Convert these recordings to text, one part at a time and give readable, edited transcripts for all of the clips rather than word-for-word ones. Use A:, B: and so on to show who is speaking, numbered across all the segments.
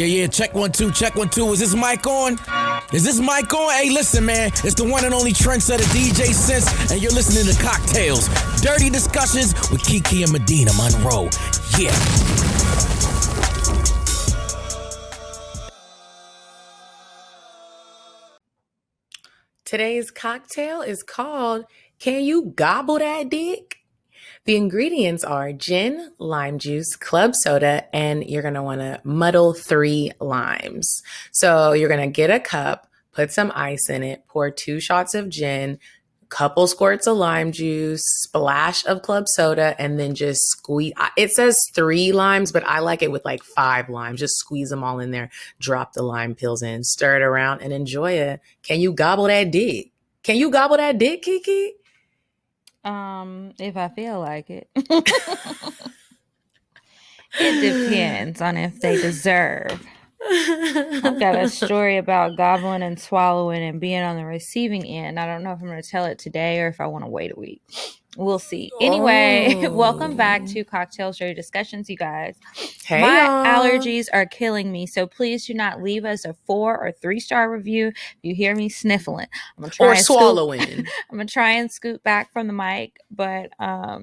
A: Yeah, check 1 2, check 1 2. Is this mic on? Is this mic on? Hey, listen, man, it's the one and only trendsetter DJ Sense, and you're listening to Cocktails, Dirty Discussions with Kiki and Medinah, Monroe. Yeah.
B: Today's cocktail is called Can You Gobble That Dick? The ingredients are gin, lime juice, club soda, and you're going to want to muddle 3 limes. So you're going to get a cup, put some ice in it, pour 2 shots of gin, couple squirts of lime juice, splash of club soda, and then just squeeze. It says 3 limes, but I like it with like 5 limes. Just squeeze them all in there, drop the lime peels in, stir it around, and enjoy it. Can you gobble that dick? Can you gobble that dick, Kiki?
C: If I feel like it. It depends on if they deserve. I've got a story about gobbling and swallowing and being on the receiving end. I don't know if I'm going to tell it today or if I want to wait a week. We'll see. Anyway, welcome back to Cocktails Dirty Discussions, you guys.
B: Hey,
C: my
B: y'all.
C: Allergies are killing me, so please do not leave us a 4 or 3-star review if you hear me sniffling. I'm gonna try
B: or swallowing.
C: I'm gonna try and scoot back from the mic, but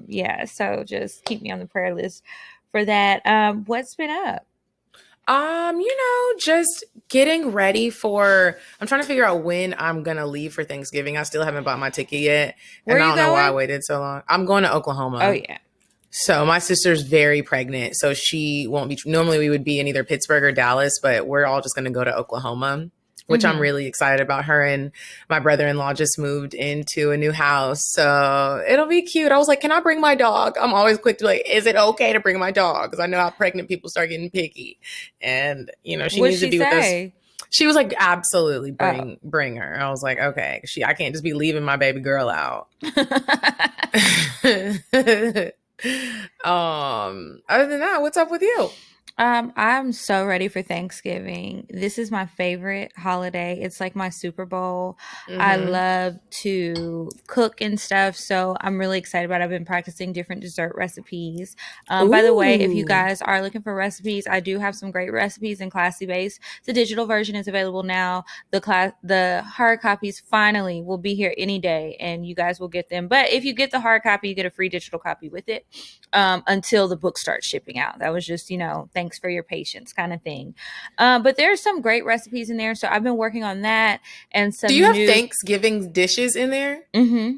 C: yeah. So just keep me on the prayer list for that. What's been up?
B: Just getting ready for, I'm trying to figure out when I'm going to leave for Thanksgiving. I still haven't bought my ticket yet.
C: Where
B: and I
C: don't
B: know why I waited so long. I'm going to Oklahoma.
C: Oh, yeah.
B: So my sister's very pregnant. So she won't be, normally we would be in either Pittsburgh or Dallas, but we're all just going to go to Oklahoma, which I'm really excited about. Her and my brother-in-law just moved into a new house. So it'll be cute. I was like, can I bring my dog? I'm always quick to like, is it okay to bring my dog? Because I know how pregnant people start getting picky. And, she needs to be with us. She was like, absolutely bring her. I was like, okay. I can't just be leaving my baby girl out. Other than that, what's up with you?
C: I'm so ready for Thanksgiving. This is my favorite holiday. It's like my Super Bowl. I love to cook and stuff, so I'm really excited about it. I've been practicing different dessert recipes. By the way, if you guys are looking for recipes, I do have some great recipes in Classy Base. The digital version is available now. The hard copies finally will be here any day, and you guys will get them. But if you get the hard copy, you get a free digital copy with it until the book starts shipping out. That was just, thanks for your patience kind of thing. But there's some great recipes in there. So I've been working on that and some.
B: Do you have Thanksgiving dishes in there?
C: Mm-hmm.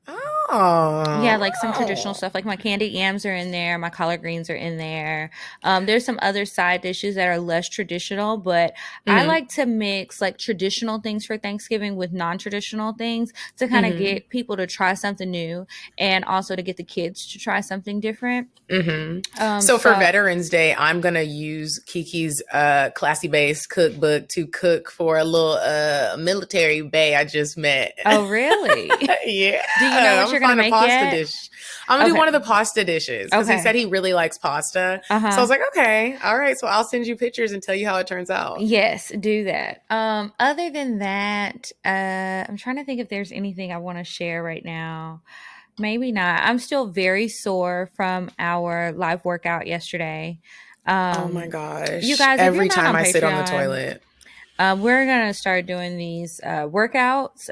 B: Oh.
C: Yeah, like some traditional stuff. Like my candied yams are in there. My collard greens are in there. There's some other side dishes that are less traditional, but I like to mix like traditional things for Thanksgiving with non-traditional things to kind of get people to try something new and also to get the kids to try something different.
B: So for Veterans Day, I'm going to use Kiki's Classy Base cookbook to cook for a little military bae I just met.
C: Oh, really?
B: Yeah.
C: Do you know what you're going to make yet?
B: Dish. I'm going to do one of the pasta dishes because he said he really likes pasta. So I was like, okay, all right. So I'll send you pictures and tell you how it turns out.
C: Yes, do that. Other than that, I'm trying to think if there's anything I want to share right now. Maybe not. I'm still very sore from our live workout yesterday.
B: Oh my gosh.
C: You guys,
B: every time I sit on the toilet.
C: We're going to start doing these workouts.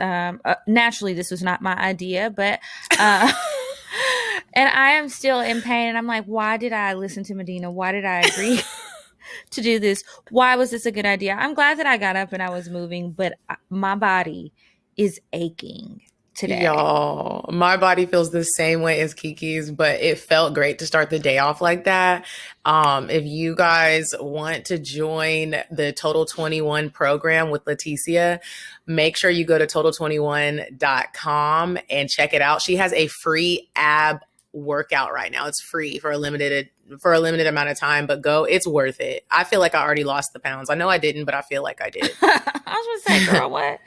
C: Naturally, this was not my idea, but and I am still in pain. And I'm like, why did I listen to Medinah? Why did I agree to do this? Why was this a good idea? I'm glad that I got up and I was moving, but my body is aching today.
B: Y'all, my body feels the same way as Kiki's, but it felt great to start the day off like that. If you guys want to join the Total 21 program with Leticia, make sure you go to total21.com and check it out. She has a free ab workout right now. It's free for a limited amount of time, but go, it's worth it. I feel like I already lost the pounds. I know I didn't, but I feel like I did.
C: I was going to say, girl, what?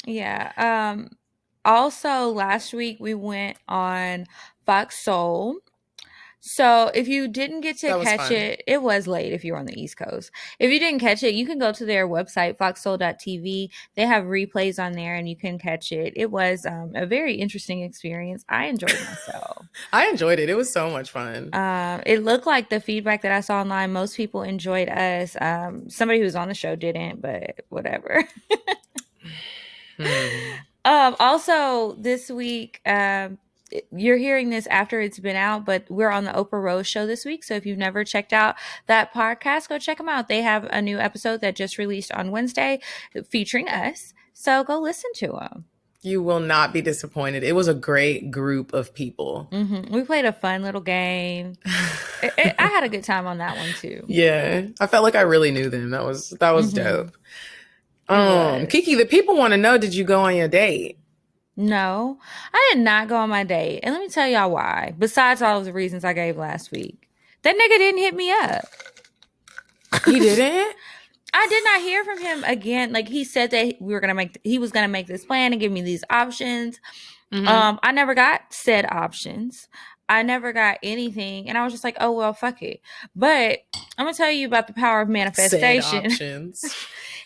C: Yeah. Also, last week we went on Fox Soul So if you didn't get to
B: That was
C: catch
B: fun.
C: it, it was late if you were on the East Coast. If you didn't catch it, you can go to their website, foxsoul.tv. They have replays on there and you can catch it. It was a very interesting experience. I enjoyed myself.
B: I enjoyed it. It was so much fun.
C: It looked like the feedback that I saw online, most people enjoyed us. Somebody who was on the show didn't, but whatever. Also, this week, you're hearing this after it's been out, but we're on the Oprah Rose show this week. So if you've never checked out that podcast, go check them out. They have a new episode that just released on Wednesday featuring us. So go listen to them.
B: You will not be disappointed. It was a great group of people.
C: Mm-hmm. We played a fun little game. I had a good time on that one too.
B: Yeah, I felt like I really knew them. That was dope. Kiki, the people want to know, did you go on your date?
C: No, I did not go on my date. And let me tell y'all why. Besides all of the reasons I gave last week. That nigga didn't hit me up.
B: He didn't?
C: I did not hear from him again. Like, he said that he was gonna make this plan and give me these options. I never got said options. I never got anything. And I was just like, oh well, fuck it. But I'm gonna tell you about the power of manifestation.
B: Said options.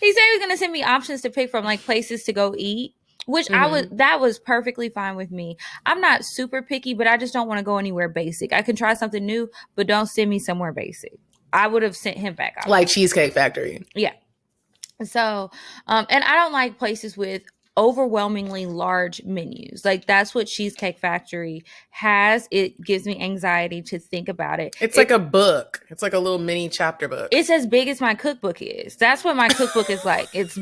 C: He said he was gonna send me options to pick from, like places to go eat. Which that was perfectly fine with me. I'm not super picky, but I just don't want to go anywhere basic. I can try something new, but don't send me somewhere basic. I would have sent him back out.
B: Like Cheesecake Factory.
C: Yeah. So, and I don't like places with overwhelmingly large menus. Like, that's what Cheesecake Factory has. It gives me anxiety to think about it.
B: It's like a book. It's like a little mini chapter book.
C: It's as big as my cookbook is. That's what my cookbook is like. It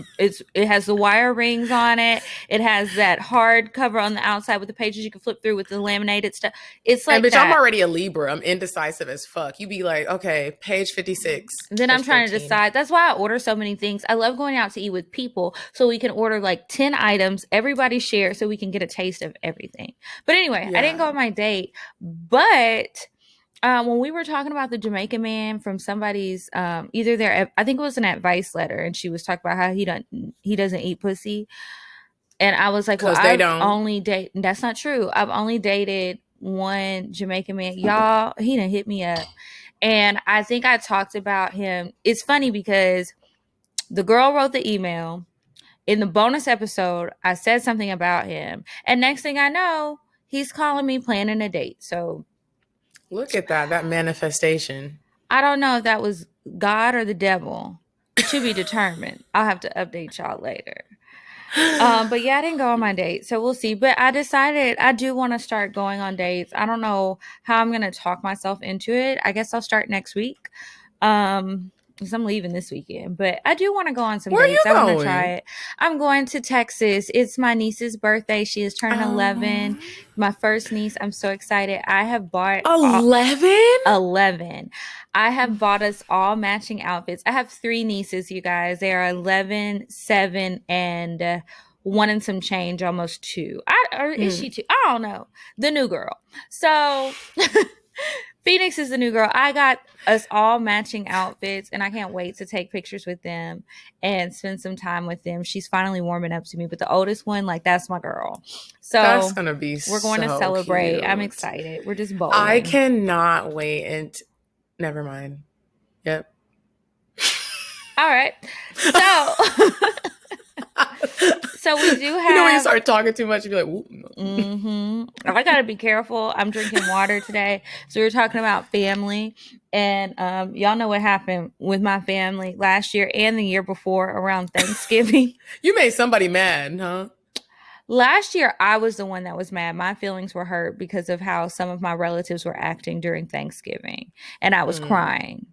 C: has the wire rings on it. It has that hard cover on the outside with the pages you can flip through with the laminated stuff. It's like,
B: and bitch, I'm already a Libra. I'm indecisive as fuck. You be like, okay, page 56.
C: Then I'm trying to decide. That's why I order so many things. I love going out to eat with people so we can order like 10 items, everybody share so we can get a taste of everything. But anyway, I didn't go on my date. But when we were talking about the Jamaican man from somebody's either their, I think it was an advice letter, and she was talking about how he doesn't eat pussy. And I was like, well, that's not true. I've only dated one Jamaican man. Y'all, he done hit me up. And I think I talked about him. It's funny because the girl wrote the email. In the bonus episode, I said something about him. And next thing I know, he's calling me planning a date. So
B: look at that manifestation.
C: I don't know if that was God or the devil. To be determined. I'll have to update y'all later. But yeah, I didn't go on my date, so we'll see. But I decided I do want to start going on dates. I don't know how I'm going to talk myself into it. I guess I'll start next week. Because I'm leaving this weekend, but I do want to go on some dates. I want to try it. I'm going to Texas. It's my niece's birthday. She is turning 11. My first niece. I'm so excited. I have bought 11. I have bought us all matching outfits. I have 3 nieces, you guys. They are 11, 7, and 1 and some change, almost 2. Is she 2? I don't know. The new girl. So Phoenix is the new girl. I got us all matching outfits, and I can't wait to take pictures with them and spend some time with them. She's finally warming up to me, but the oldest one, like, that's my girl. So
B: that's gonna be
C: we're going to celebrate.
B: Cute.
C: I'm excited. We're just bowling.
B: I cannot wait. And never mind. Yep.
C: All right. So we do have.
B: You know when you start talking too much, you be like, "Ooh."
C: I gotta be careful. I'm drinking water today. So we were talking about family, and y'all know what happened with my family last year and the year before around Thanksgiving.
B: You made somebody mad, huh?
C: Last year, I was the one that was mad. My feelings were hurt because of how some of my relatives were acting during Thanksgiving, and I was crying.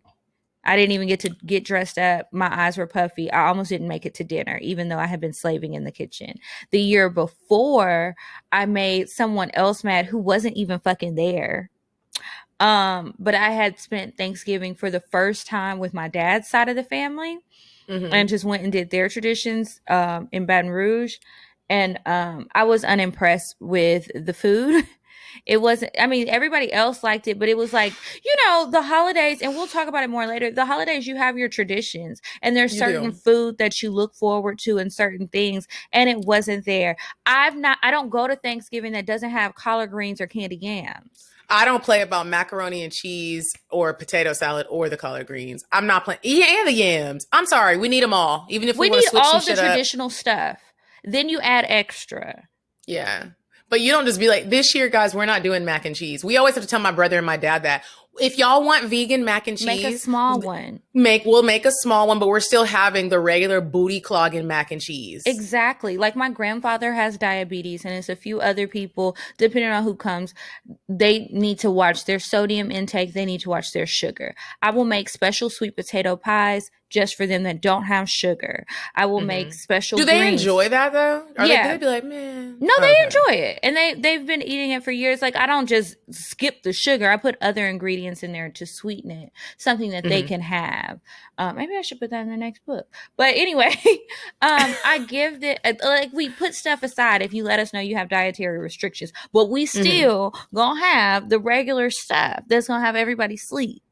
C: I didn't even get to get dressed up. My eyes were puffy. I almost didn't make it to dinner, even though I had been slaving in the kitchen. The year before, I made someone else mad who wasn't even fucking there. But I had spent Thanksgiving for the first time with my dad's side of the family, and just went and did their traditions in Baton Rouge. And I was unimpressed with the food. It wasn't, I mean, everybody else liked it, but it was like, you know, the holidays, and we'll talk about it more later. The holidays, you have your traditions, and there's certain food that you look forward to and certain things, and it wasn't there. I don't go to Thanksgiving that doesn't have collard greens or candy yams.
B: I don't play about macaroni and cheese or potato salad or the collard greens. I'm not playing. Yeah, and the yams. I'm sorry. We need them all. Even if we want
C: need
B: to switch
C: all
B: some
C: of the
B: shit up.
C: traditional stuff. Then you add extra.
B: Yeah. But you don't just be like, this year, guys, we're not doing mac and cheese. We always have to tell my brother and my dad that. If y'all want vegan mac and cheese,
C: make a small one.
B: We'll make a small one, but we're still having the regular booty clogging mac and cheese.
C: Exactly. Like my grandfather has diabetes, and it's a few other people, depending on who comes, they need to watch their sodium intake. They need to watch their sugar. I will make special sweet potato pies just for them that don't have sugar. I will make special.
B: Do they
C: greens.
B: Enjoy that though? Or
C: yeah.
B: They'd be like, man.
C: No, they enjoy it. And they've been eating it for years. Like I don't just skip the sugar. I put other ingredients in there to sweeten it. Something that they can have. Maybe I should put that in the next book. But anyway, I give it like we put stuff aside if you let us know you have dietary restrictions. But we still gonna have the regular stuff that's gonna have everybody sleep.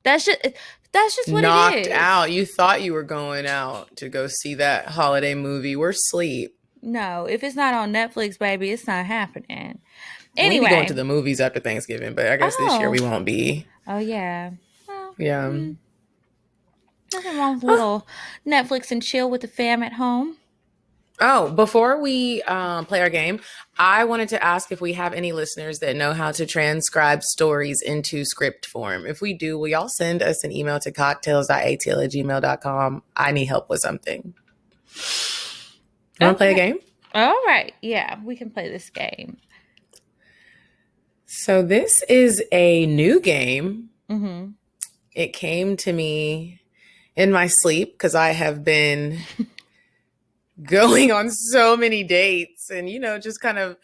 C: That's just what
B: knocked
C: it is.
B: out. You thought you were going out to go see that holiday movie. We're asleep.
C: No, if it's not on Netflix, baby, it's not happening. Anyway,
B: we'll be going to the movies after Thanksgiving, but I guess this year we won't be.
C: Oh yeah. Well,
B: yeah.
C: Nothing wrong with a little Netflix and chill with the fam at home.
B: Oh, before we play our game, I wanted to ask if we have any listeners that know how to transcribe stories into script form. If we do, will y'all send us an email to cocktails.atl@gmail.com? I need help with something. You want to play a game?
C: All right. Yeah, we can play this game.
B: So this is a new game. It came to me in my sleep because I have been going on so many dates and, just kind of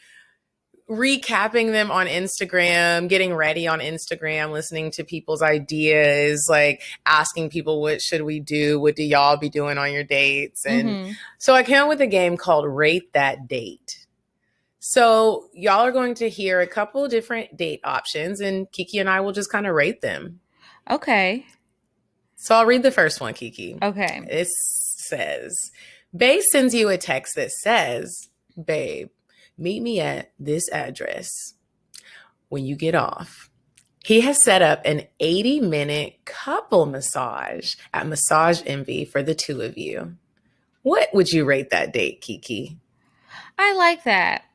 B: recapping them on Instagram, getting ready on Instagram, listening to people's ideas, like asking people, what should we do? What do y'all be doing on your dates? And so I came up with a game called Rate That Date. So y'all are going to hear a couple different date options and Kiki and I will just kind of rate them.
C: Okay.
B: So I'll read the first one, Kiki.
C: Okay.
B: It says, Babe sends you a text that says, babe, meet me at this address when you get off. He has set up an 80-minute couple massage at Massage Envy for the two of you. What would you rate that date, Kiki?
C: I like that.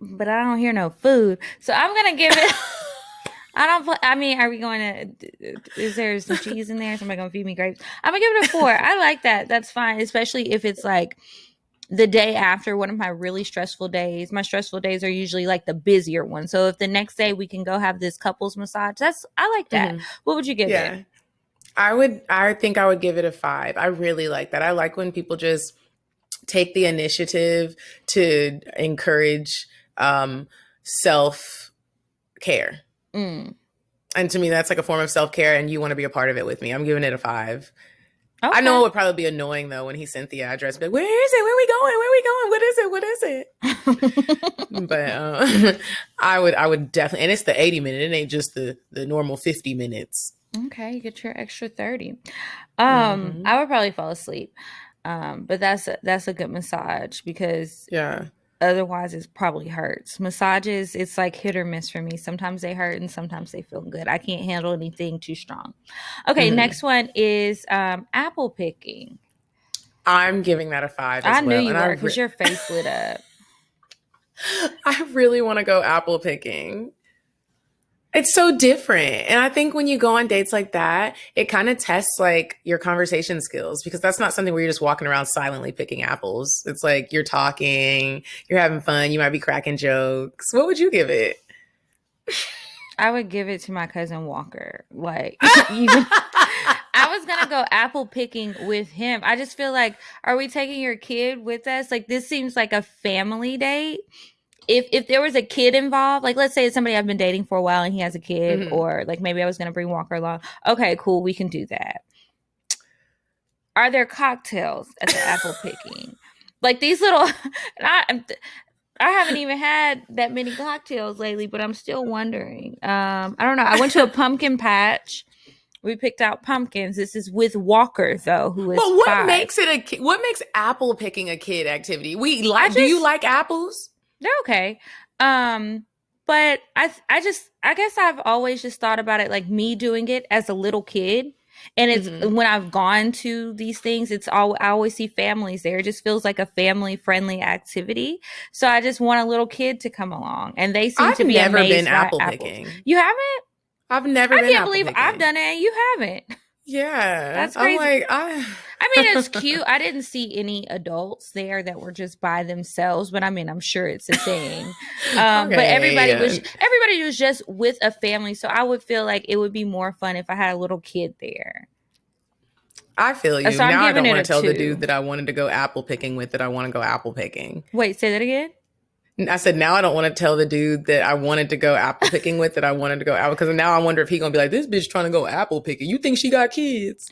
C: But I don't hear no food. So I'm going to give it... are we going to... Is there some cheese in there? Somebody going to feed me grapes? I'm going to give it a 4. I like that. That's fine. Especially if it's like the day after one of my really stressful days. My stressful days are usually like the busier ones. So if the next day we can go have this couples massage, I like that. What would you give it?
B: I think I would give it a 5. I really like that. I like when people just take the initiative to encourage self-care. And to me, that's like a form of self-care and you want to be a part of it with me. I'm giving it a 5. Okay. I know it would probably be annoying though when he sent the address, but where is it? Where are we going? Where are we going? What is it? But I would definitely, and it's the 80-minute. It ain't just the normal 50 minutes.
C: Okay, you get your extra 30. I would probably fall asleep. But that's a good massage because otherwise it probably hurts. Massages, it's like hit or miss for me. Sometimes they hurt and sometimes they feel good. I can't handle anything too strong. Okay, next one is apple picking.
B: I'm giving that a 5 as
C: I
B: well.
C: knew you were because your face lit up.
B: I really want to go apple picking. It's so different. And I think when you go on dates like that, it kind of tests like your conversation skills because that's not something where you're just walking around silently picking apples. It's like you're talking, you're having fun, you might be cracking jokes. What would you give it?
C: I would give it to my cousin Walker. Like, even I was going to go apple picking with him. I just feel like, are we taking your kid with us? Like, this seems like a family date. If there was a kid involved, like let's say it's somebody I've been dating for a while and he has a kid, or like maybe I was going to bring Walker along. Okay, cool. We can do that. Are there cocktails at the apple picking? Like these little, I haven't even had that many cocktails lately, but I'm still wondering. I don't know. I went to a pumpkin patch. We picked out pumpkins. This is with Walker though, who is
B: But what
C: 5.
B: what makes apple picking a kid activity? Do you like apples?
C: They're okay. But I guess I've always just thought about it like me doing it as a little kid. And it's when I've gone to these things, I always see families there. It just feels like a family friendly activity. So I just want a little kid to come along, and they seem to be
B: I've never
C: amazed
B: been
C: by
B: apple
C: apples.
B: picking.
C: You haven't?
B: I've never
C: I
B: been
C: can't
B: apple
C: believe
B: picking.
C: I've done it and you haven't.
B: Yeah.
C: That's
B: I'm
C: crazy.
B: like,
C: I mean, it's cute. I didn't see any adults there that were just by themselves, but I mean, I'm sure it's a thing. But everybody was just with a family, so I would feel like it would be more fun if I had a little kid there.
B: I feel you.
C: So I'm
B: now I
C: giving
B: don't
C: it
B: want
C: a
B: to tell the
C: 2.
B: dude that I wanted to go apple picking with that I want to go apple picking.
C: Wait, say that again?
B: I said, now I don't want to tell the dude that I wanted to go apple picking with that I wanted to go apple, because now I wonder if he's going to be like, this bitch trying to go apple picking. You think she got kids?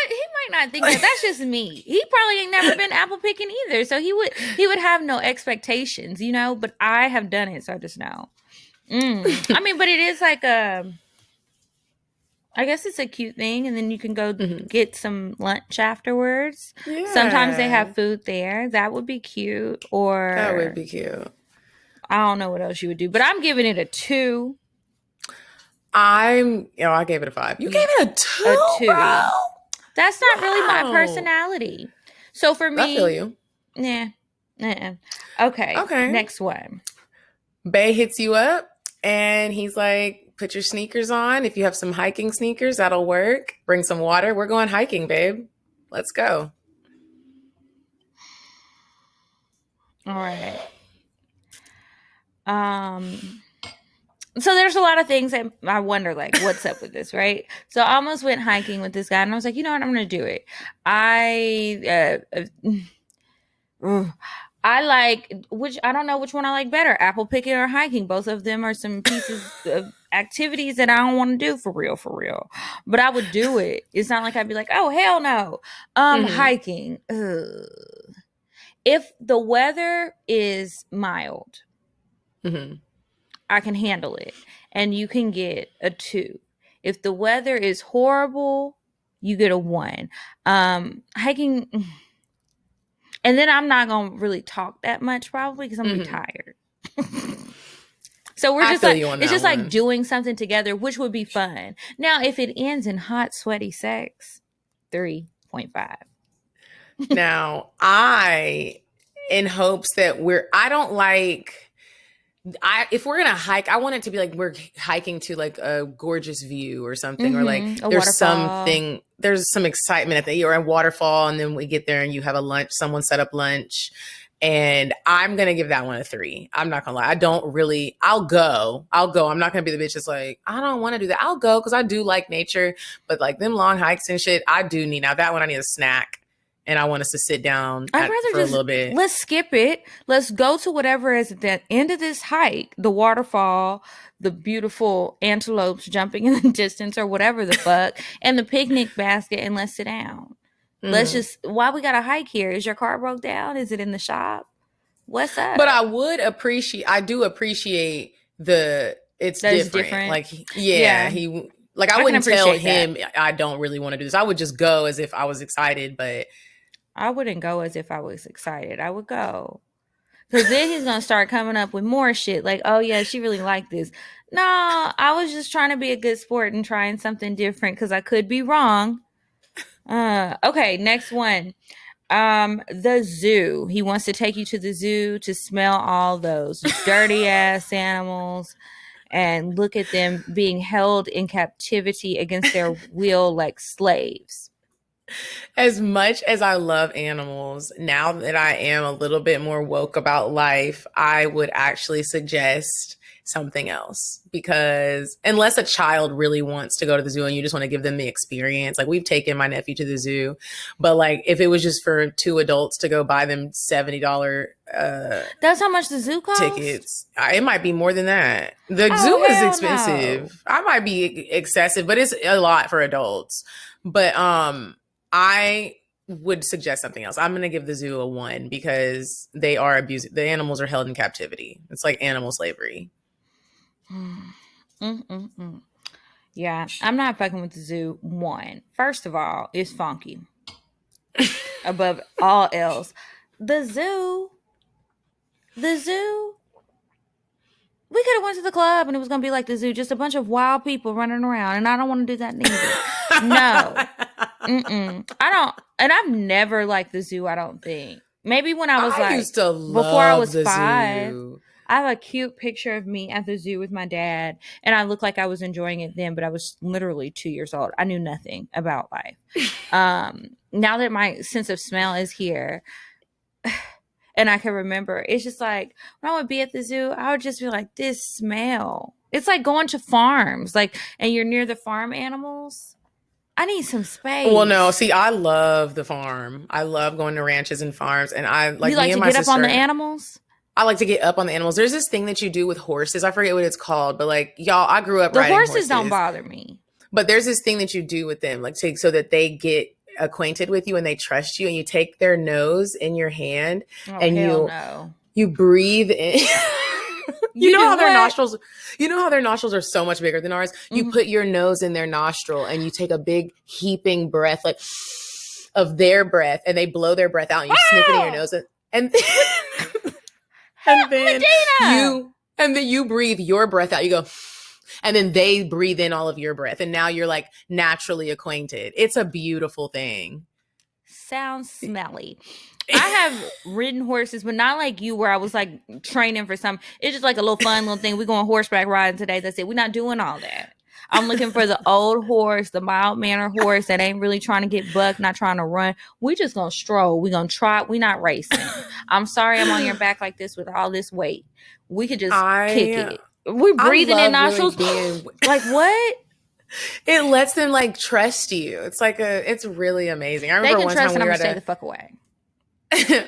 C: He might not think that. That's just me. He probably ain't never been apple picking either. So he would have no expectations, you know, but I have done it, so I just know. I mean, but it is like I guess it's a cute thing, and then you can go get some lunch afterwards.
B: Yeah.
C: Sometimes they have food there. That would be cute. Or
B: That would be cute.
C: I don't know what else you would do, but I'm giving it a 2.
B: I gave it a 5. You gave it a 2, bro?
C: That's not really my personality. So for me,
B: I feel you.
C: Yeah. Okay. Next one.
B: Bay hits you up and he's like, put your sneakers on. If you have some hiking sneakers, that'll work. Bring some water. We're going hiking, babe. Let's go.
C: All right. So there's a lot of things that I wonder, like, what's up with this, right? So I almost went hiking with this guy, and I was like, you know what, I'm going to do it. I like, I don't know which one I like better, apple picking or hiking. Both of them are some pieces of activities that I don't want to do for real. But I would do it. It's not like I'd be like, oh, hell no. Hiking. Ugh. If the weather is mild, I can handle it. And you can get a 2. If the weather is horrible, you get a 1. Hiking, and then I'm not going to really talk that much probably because I'm going to be tired. So we're just like, it's just like doing something together, which would be fun. Now, if it ends in hot, sweaty sex, 3.5.
B: Now, in hopes that if we're gonna hike, I want it to be like we're hiking to like a gorgeous view or something, or like there's some excitement at or a waterfall, and then we get there and you have a lunch, someone set up lunch, and I'm gonna give that one a 3. I'm not gonna lie, I'll go. I'm not gonna be the bitch that's like, I don't want to do that. I'll go because I do like nature, but like them long hikes and shit, I do need. Now that one I need a snack. And I want us to sit down for a little bit.
C: Let's skip it. Let's go to whatever is at the end of this hike, the waterfall, the beautiful antelopes jumping in the distance or whatever the fuck, and the picnic basket, and let's sit down. Why we got to hike here? Is your car broke down? Is it in the shop? What's up?
B: But I do appreciate it's different. Like, I wouldn't tell him I don't really want to do this. I would just go as if I was excited, but
C: I wouldn't go as if I was excited. I would go. Because then he's going to start coming up with more shit. Like, oh, yeah, she really liked this. No, I was just trying to be a good sport and trying something different because I could be wrong. Okay, next one. The zoo. He wants to take you to the zoo to smell all those dirty ass animals and look at them being held in captivity against their will like slaves.
B: As much as I love animals, now that I am a little bit more woke about life, I would actually suggest something else, because unless a child really wants to go to the zoo and you just want to give them the experience, like we've taken my nephew to the zoo, but like if it was just for 2 adults to go buy them $70
C: that's how much the zoo costs?
B: Tickets, it might be more than that. The zoo is expensive. I might be excessive, but it's a lot for adults. But I would suggest something else. I'm going to give the zoo a 1 because they are abusive. The animals are held in captivity. It's like animal slavery.
C: Yeah, I'm not fucking with the zoo. 1, first of all, it's funky. Above all else, the zoo. we could have went to the club and it was going to be like the zoo, just a bunch of wild people running around. And I don't want to do that neither. No. I don't. And I've never liked the zoo, I don't think. Maybe when I was
B: used to love
C: before I was
B: the
C: 5.
B: zoo.
C: I have a cute picture of me at the zoo with my dad, and I looked like I was enjoying it then, but I was literally 2 years old. I knew nothing about life. Now that my sense of smell is here, and I can remember, it's just like when I would be at the zoo, I would just be like, this smell. It's like going to farms, like, and you're near the farm animals. I need some space.
B: Well, no, see, I love the farm. I love going to ranches and farms, and I like,
C: you like
B: me and
C: to
B: my
C: get
B: sister,
C: up on the animals.
B: I like to get up on the animals. There's this thing that you do with horses. I forget what it's called, but like, y'all, I grew up riding horses.
C: The horses don't bother me.
B: But there's this thing that you do with them, like so that they get acquainted with you and they trust you, and you take their nose in your hand and you breathe in. You know how their nostrils are so much bigger than ours. You put your nose in their nostril and you take a big heaping breath, like of their breath, and they blow their breath out and you sniff it in your nose and then you breathe your breath out. You go, and then they breathe in all of your breath, and now you're like naturally acquainted. It's a beautiful thing.
C: Sounds smelly. I have ridden horses, but not like you, where I was like training for something. It's just like a little fun little thing. We're going horseback riding today. That's it. We're not doing all that. I'm looking for the old horse, the mild mannered horse that ain't really trying to get bucked, not trying to run. We just gonna stroll. We gonna trot. We not racing. I'm sorry I'm on your back like this with all this weight. We could just kick it. We're breathing in nostrils. Really like what?
B: It lets them like trust you. It's really amazing. I remember
C: they can
B: one
C: trust
B: time
C: and I'm gonna stay the fuck away.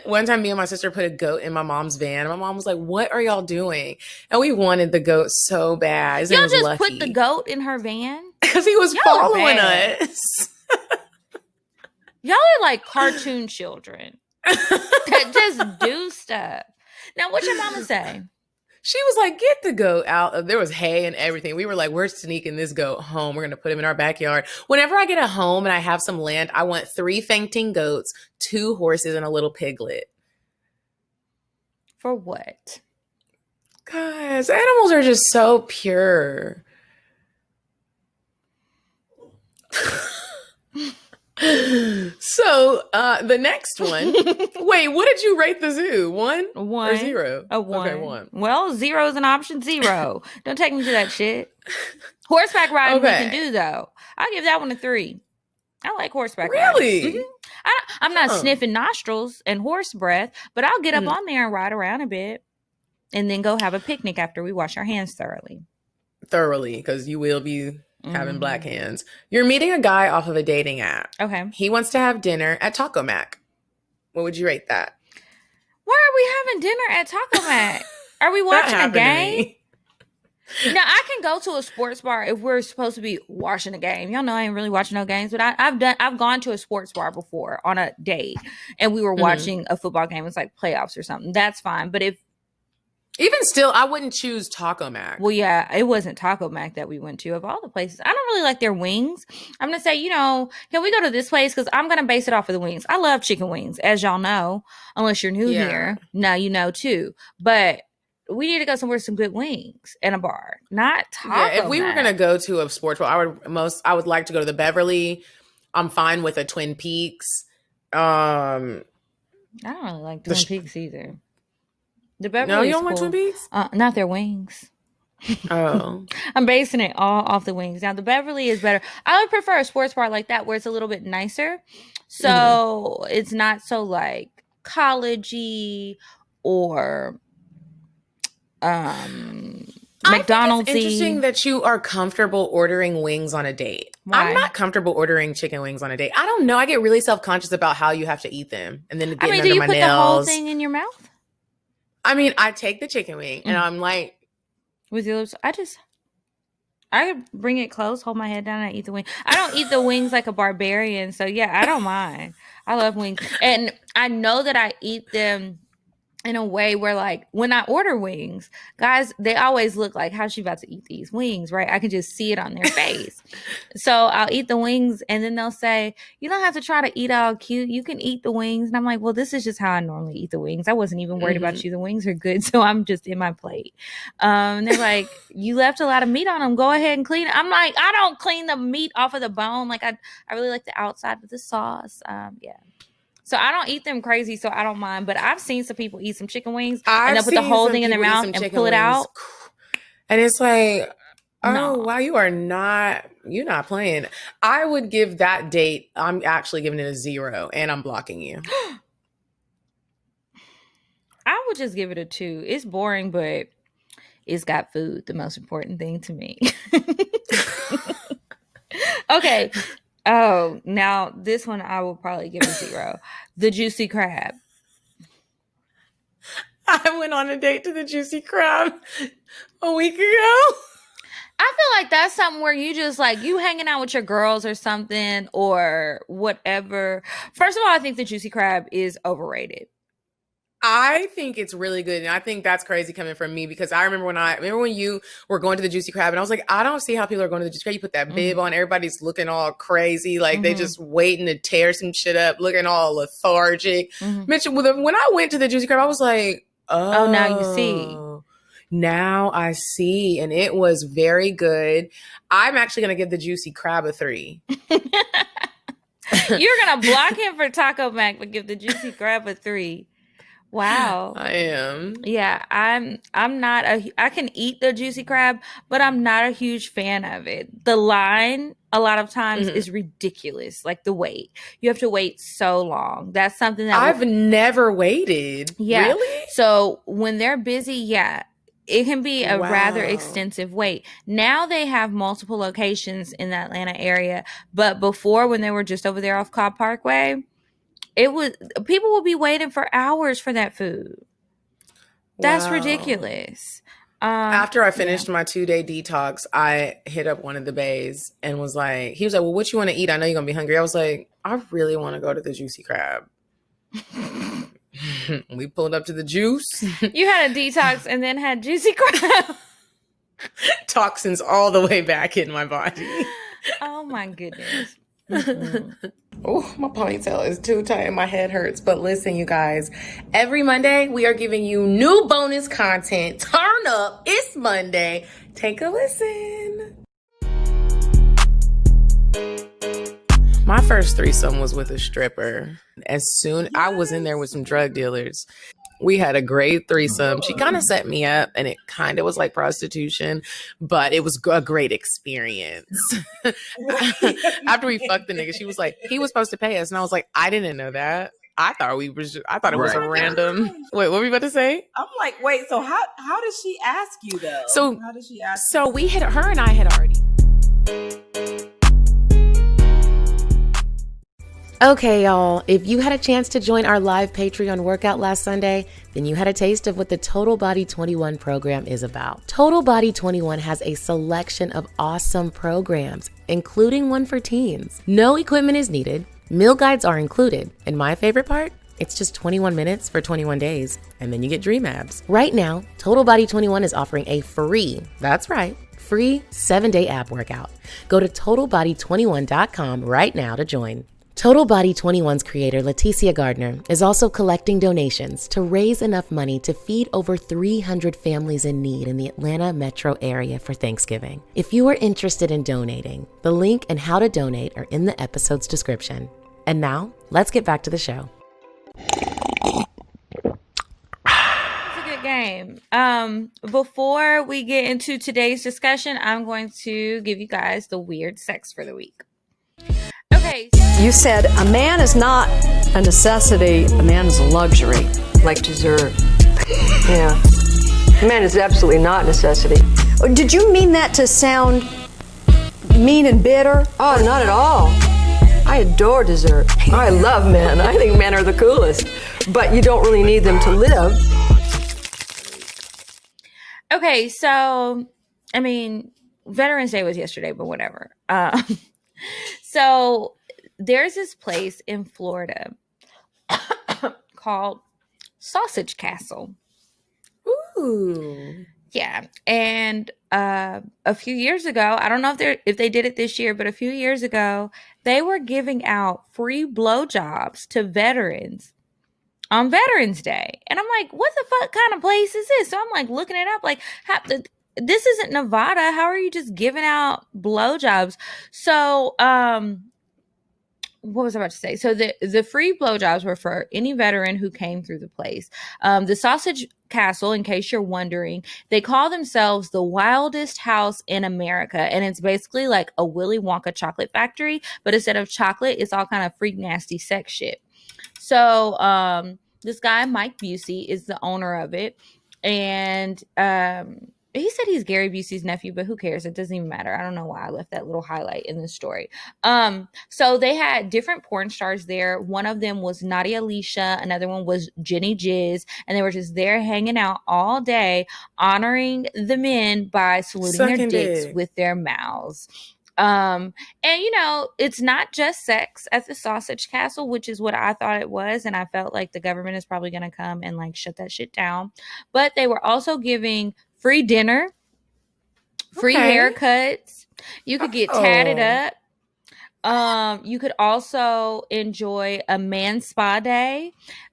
B: One time me and my sister put a goat in my mom's van. My mom was like, what are y'all doing? And we wanted the goat so bad.
C: Y'all just put the goat in her van?
B: Because he was following us.
C: Y'all are like cartoon children that just do stuff. Now, what's your mama say?
B: She was like, get the goat out. There was hay and everything. We were like, we're sneaking this goat home. We're going to put him in our backyard. Whenever I get a home and I have some land, I want 3 fainting goats, 2 horses, and a little piglet.
C: For what?
B: Guys, animals are just so pure. So the next one. Wait, what did you rate the zoo? 1 or 0?
C: A 1.
B: Okay, 1.
C: Well, 0 is an option. 0. Don't take me to that shit. Horseback riding we can do though. I'll give that one a 3. I like horseback
B: really?
C: riding. I'm not sniffing nostrils and horse breath, but I'll get up on there and ride around a bit, and then go have a picnic after we wash our hands thoroughly. Because you will be having black hands. You're meeting a guy off of a dating app. Okay. He wants to have dinner at Taco Mac. What would you rate that? Why are we having dinner at Taco Mac? Are we watching a game? Now, I can go to a sports bar if we're supposed to be watching a game. Y'all know I ain't really watching no games, but I've gone to a sports bar before on a date, and we were watching a football game. It's like playoffs or something. That's fine. But even still, I wouldn't choose Taco Mac. Well, yeah, it wasn't Taco Mac that we went to. Of all the places, I don't really like their wings. I'm going to say, can we go to this place? Because I'm going to base it off of the wings. I love chicken wings, as y'all know. Unless you're new here. Now you know, too. But we need to go somewhere with some good wings and a bar. Not Taco Mac. If we were going to go to a sports bar, I would like to go to the Beverly. I'm fine with a Twin Peaks. I don't really like Twin Peaks either. The Beverly. No, you don't want Twin Peaks? Not their wings. Oh. I'm basing it all off the wings. Now, the Beverly is better. I would prefer a sports bar like that where it's a little bit nicer. So it's not so like collegey or McDonald's. It's interesting that you are comfortable ordering wings on a date. Why? I'm not comfortable ordering chicken wings on a date. I don't know. I get really self-conscious about how you have to eat them. And then getting under my nails. Do you put the whole thing in your mouth? I mean, I take the chicken wing and I'm like, with your lips, I bring it close, hold my head down, and I eat the wing. I don't eat the wings like a barbarian, so yeah, I don't mind. I love wings, and I know that I eat them in a way where, like, when I order wings, guys, they always look like, how's she about to eat these wings, right? I can just see it on their face. So I'll eat the wings, and then they'll say, you don't have to try to eat all cute. You can eat the wings. And I'm like, well, this is just how I normally eat the wings. I wasn't even worried about you. The wings are good, so I'm just in my plate. And they're like, you left a lot of meat on them. Go ahead and clean it. I'm like, I don't clean the meat off of the bone. Like, I really like the outside with the sauce. Yeah. So I don't eat them crazy, so I don't mind. But I've seen some people eat some chicken wings and they'll put the whole thing in their mouth and pull it out.
B: And it's like, oh,
C: No.
B: wow, you're not playing. I would give that date, I'm actually giving it a 0 and I'm blocking you.
C: I would just give it a 2. It's boring, but it's got food, the most important thing to me. Okay. Oh, now this one I will probably give a 0. The juicy crab.
B: I went on a date to the juicy crab a week ago.
C: I feel like that's something where you just, like, you hanging out with your girls or something or whatever. First of all, I think the juicy crab is overrated.
B: I think it's really good. And I think that's crazy coming from me because I remember when you were going to the juicy crab and I was like, I don't see how people are going to the juicy crab. You put that bib on, everybody's looking all crazy. Like they just waiting to tear some shit up, looking all lethargic. Mitch, when I went to the juicy crab, I was like, oh,
C: now you see.
B: Now I see. And it was very good. I'm actually going to give the juicy crab a 3.
C: You're going to block him for Taco Mac, but give the juicy crab a 3. Wow.
B: I am.
C: Yeah, I'm not I can eat the juicy crab, but I'm not a huge fan of it. The line a lot of times is ridiculous. Like the wait. You have to wait so long. That's something that
B: I've never waited.
C: Yeah.
B: Really?
C: So when they're busy, yeah, it can be a rather extensive wait. Now they have multiple locations in the Atlanta area, but before, when they were just over there off Cobb Parkway, people will be waiting for hours for that food. That's ridiculous.
B: After I finished my 2-day detox, I hit up one of the bays and was like, he was like, well, what you want to eat? I know you're going to be hungry. I was like, I really want to go to the juicy crab. We pulled up to the juice.
C: You had a detox and then had juicy crab.
B: Toxins all the way back in my body.
C: Oh my goodness.
B: Oh, my ponytail is too tight and my head hurts. But listen, you guys, every Monday we are giving you new bonus content. Turn up. It's Monday. Take a listen. My first threesome was with a stripper. I was in there with some drug dealers. We had a great threesome. She kind of set me up and it kind of was like prostitution, but it was a great experience. After we fucked the nigga, she was like, he was supposed to pay us. And I was like, I didn't know that. I thought it was a random. Wait, what were you about to say?
D: I'm like, wait, so how did she ask you though?
B: So
D: how did she ask
B: So we had, her and I had already. Okay, y'all, if you had a chance to join our live Patreon workout last Sunday, then you had a taste of what the Total Body 21 program is about. Total Body 21 has a selection of awesome programs, including one for teens. No equipment is needed, meal guides are included, and my favorite part? It's just 21 minutes for 21 days, and then you get dream abs. Right now, Total Body 21 is offering a free 7-day ab workout. Go to TotalBody21.com right now to join. Total Body 21's creator, Leticia Gardner, is also collecting donations to raise enough money to feed over 300 families in need in the Atlanta metro area for Thanksgiving. If you are interested in donating, the link and how to donate are in the episode's description. And now, let's get back to the show.
C: It's a good game. Before we get into today's discussion, I'm going to give you guys the weird sex for the week. Okay.
E: You said a man is not a necessity, a man is a luxury.
F: Like dessert. Yeah. A man is absolutely not a necessity.
E: Did you mean that to sound mean and bitter?
F: Oh, not at all. I adore dessert. I love men. I think men are the coolest. But you don't really need them to live.
C: Okay, so, I mean, Veterans Day was yesterday, but whatever. So there's this place in Florida called Sausage Castle.
B: Ooh.
C: Yeah. And a few years ago, I don't know if they did it this year, but a few years ago, they were giving out free blowjobs to veterans on Veterans Day. And I'm like, what the fuck kind of place is this? So I'm like looking it up, like, this isn't Nevada. How are you just giving out blowjobs? So, what was I about to say? So the free blowjobs were for any veteran who came through the place. The Sausage Castle, in case you're wondering, they call themselves the wildest house in America. And it's basically like a Willy Wonka chocolate factory, but instead of chocolate, it's all kind of freak nasty sex shit. So this guy, Mike Busey, is the owner of it. And he said he's Gary Busey's nephew, but who cares? It doesn't even matter. I don't know why I left that little highlight in the story. So they had different porn stars there. One of them was Nadia Alicia. Another one was Jenny Jizz. And they were just there hanging out all day, honoring the men by saluting
B: Sucking
C: their dicks
B: dick.
C: with their mouths. And you know, it's not just sex at the Sausage Castle, which is what I thought it was. And I felt like the government is probably going to come and like shut that shit down. But they were also giving free dinner, free haircuts. You could get tatted up. You could also enjoy a man spa day.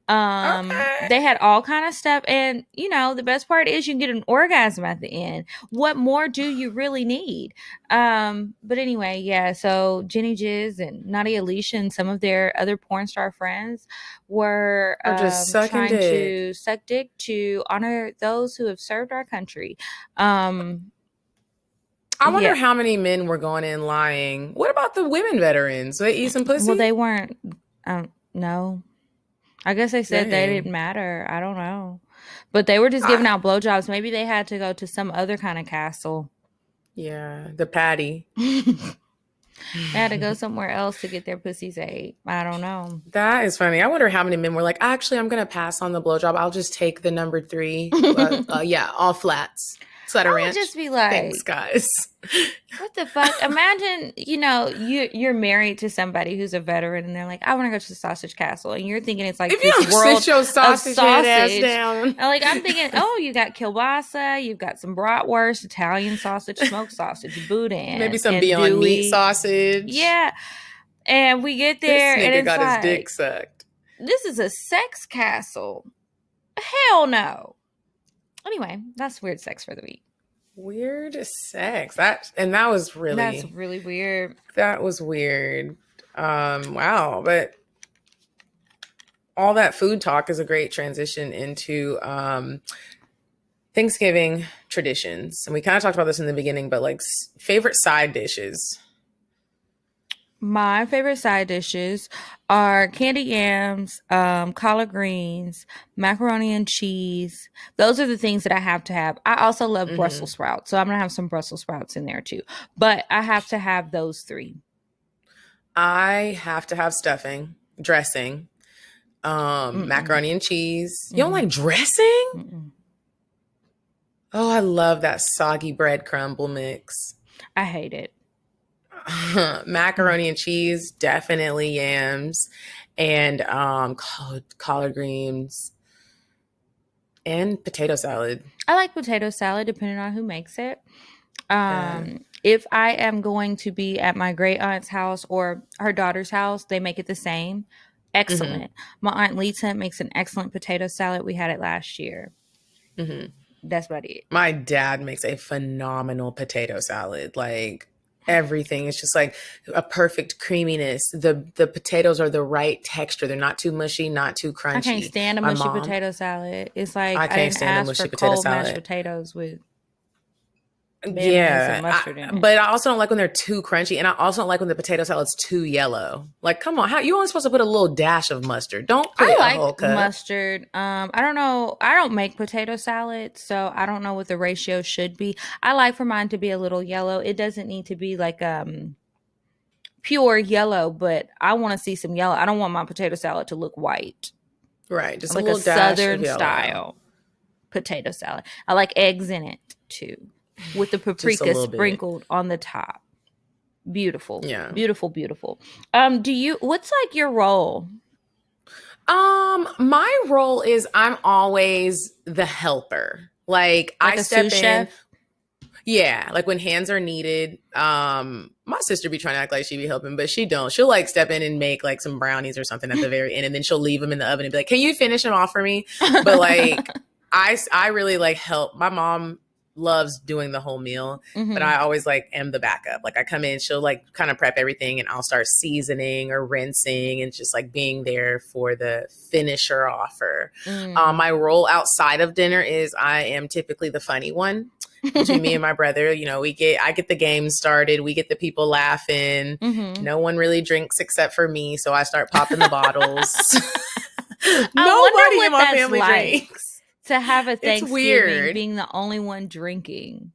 C: They had all kind of stuff. And, you know, the best part is you can get an orgasm at the end. What more do you really need? But anyway, yeah. So Jenny Jizz and Nadia Alicia and some of their other porn star friends were
B: just
C: trying
B: dick.
C: to suck dick to honor those who have served our country.
B: I wonder how many men were going in lying. What about the women veterans? They eat some pussy?
C: Well, they weren't. No. I guess they said they didn't matter. I don't know. But they were just giving out blowjobs. Maybe they had to go to some other kind of castle.
B: Yeah, the patty.
C: They had to go somewhere else to get their pussies ate. I don't know.
B: That is funny. I wonder how many men were like, actually, I'm going to pass on the blowjob. I'll just take the number 3. Yeah, all flats. Sutter Ranch.
C: I would just be like,
B: thanks, guys.
C: What the fuck? Imagine, you know, you're married to somebody who's a veteran and they're like, I want to go to the Sausage Castle. And you're thinking it's like
B: if you
C: this
B: don't
C: world
B: sit your sausage,
C: of sausage.
B: ass down.
C: And like, I'm thinking, oh, you got kielbasa, you've got some bratwurst, Italian sausage, smoked sausage, boudin.
B: Maybe some Beyond Meat sausage.
C: Yeah. And we get there
B: this nigga
C: and it's
B: got
C: like,
B: his dick sucked.
C: This is a sex castle. Hell no. Anyway, that's weird sex for the week.
B: Weird sex. That's really
C: weird.
B: That was weird. Wow. But all that food talk is a great transition into Thanksgiving traditions. And we kind of talked about this in the beginning, but like favorite side dishes.
C: My favorite side dishes are candy yams, collard greens, macaroni and cheese. Those are the things that I have to have. I also love Brussels sprouts, so I'm going to have some Brussels sprouts in there too. But I have to have those 3.
B: I have to have stuffing, dressing, macaroni and cheese. You don't like dressing? Oh, I love that soggy bread crumble mix.
C: I hate it.
B: Macaroni and cheese, definitely yams, and collard greens, and potato salad.
C: I like potato salad depending on who makes it. If I am going to be at my great aunt's house or her daughter's house, they make it the same. Excellent. My aunt Lisa makes an excellent potato salad. We had it last year. That's about it.
B: My dad makes a phenomenal potato salad. Like everything is just like a perfect creaminess. The potatoes are the right texture. They're not too mushy, not too crunchy.
C: I can't stand a mushy potato salad. It's like
B: I can't stand a mushy potato salad.
C: Mashed potatoes with
B: and
C: mustard in it.
B: But I also don't like when they're too crunchy, and I also don't like when the potato salad's too yellow. Like, come on, how you only supposed to put a little dash of mustard? Don't put a whole cup.
C: Mustard. I don't know. I don't make potato salad, so I don't know what the ratio should be. I like for mine to be a little yellow. It doesn't need to be like pure yellow, but I want to see some yellow. I don't want my potato salad to look white.
B: Right, just
C: like
B: a little dash
C: Southern
B: of yellow.
C: Style potato salad. I like eggs in it too, with the paprika sprinkled on the top. Beautiful. Yeah. Beautiful. What's like your role?
B: My role is I'm always the helper. Like I
C: a
B: step
C: sous
B: in.
C: chef?
B: Yeah, like when hands are needed. My sister be trying to act like she be helping, but she don't. She'll like step in and make like some brownies or something at the very end, and then she'll leave them in the oven and be like, "Can you finish them off for me?" But like, I really like help. My mom loves doing the whole meal, but I always like am the backup. Like I come in, she'll like kind of prep everything, and I'll start seasoning or rinsing and just like being there for the finisher offer. My role outside of dinner is I am typically the funny one. Between me and my brother, you know, I get the game started. We get the people laughing. No one really drinks except for me. So I start popping the bottles. Nobody in my family drinks.
C: To have a
B: It's
C: Thanksgiving
B: weird.
C: being the only one drinking.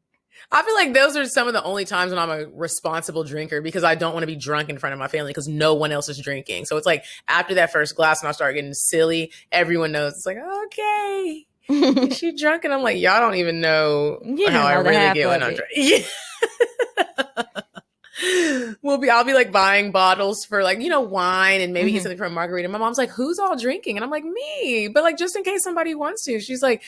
B: I feel like those are some of the only times when I'm a responsible drinker because I don't want to be drunk in front of my family because no one else is drinking. So it's like after that first glass and I start getting silly, everyone knows. It's like, okay. Is she drunk? And I'm like, y'all don't even know how I really get when I'm drunk. Yeah. I'll be like buying bottles for like, you know, wine and maybe get something from a margarita. My mom's like, who's all drinking? And I'm like, me. But like, just in case somebody wants to. She's like,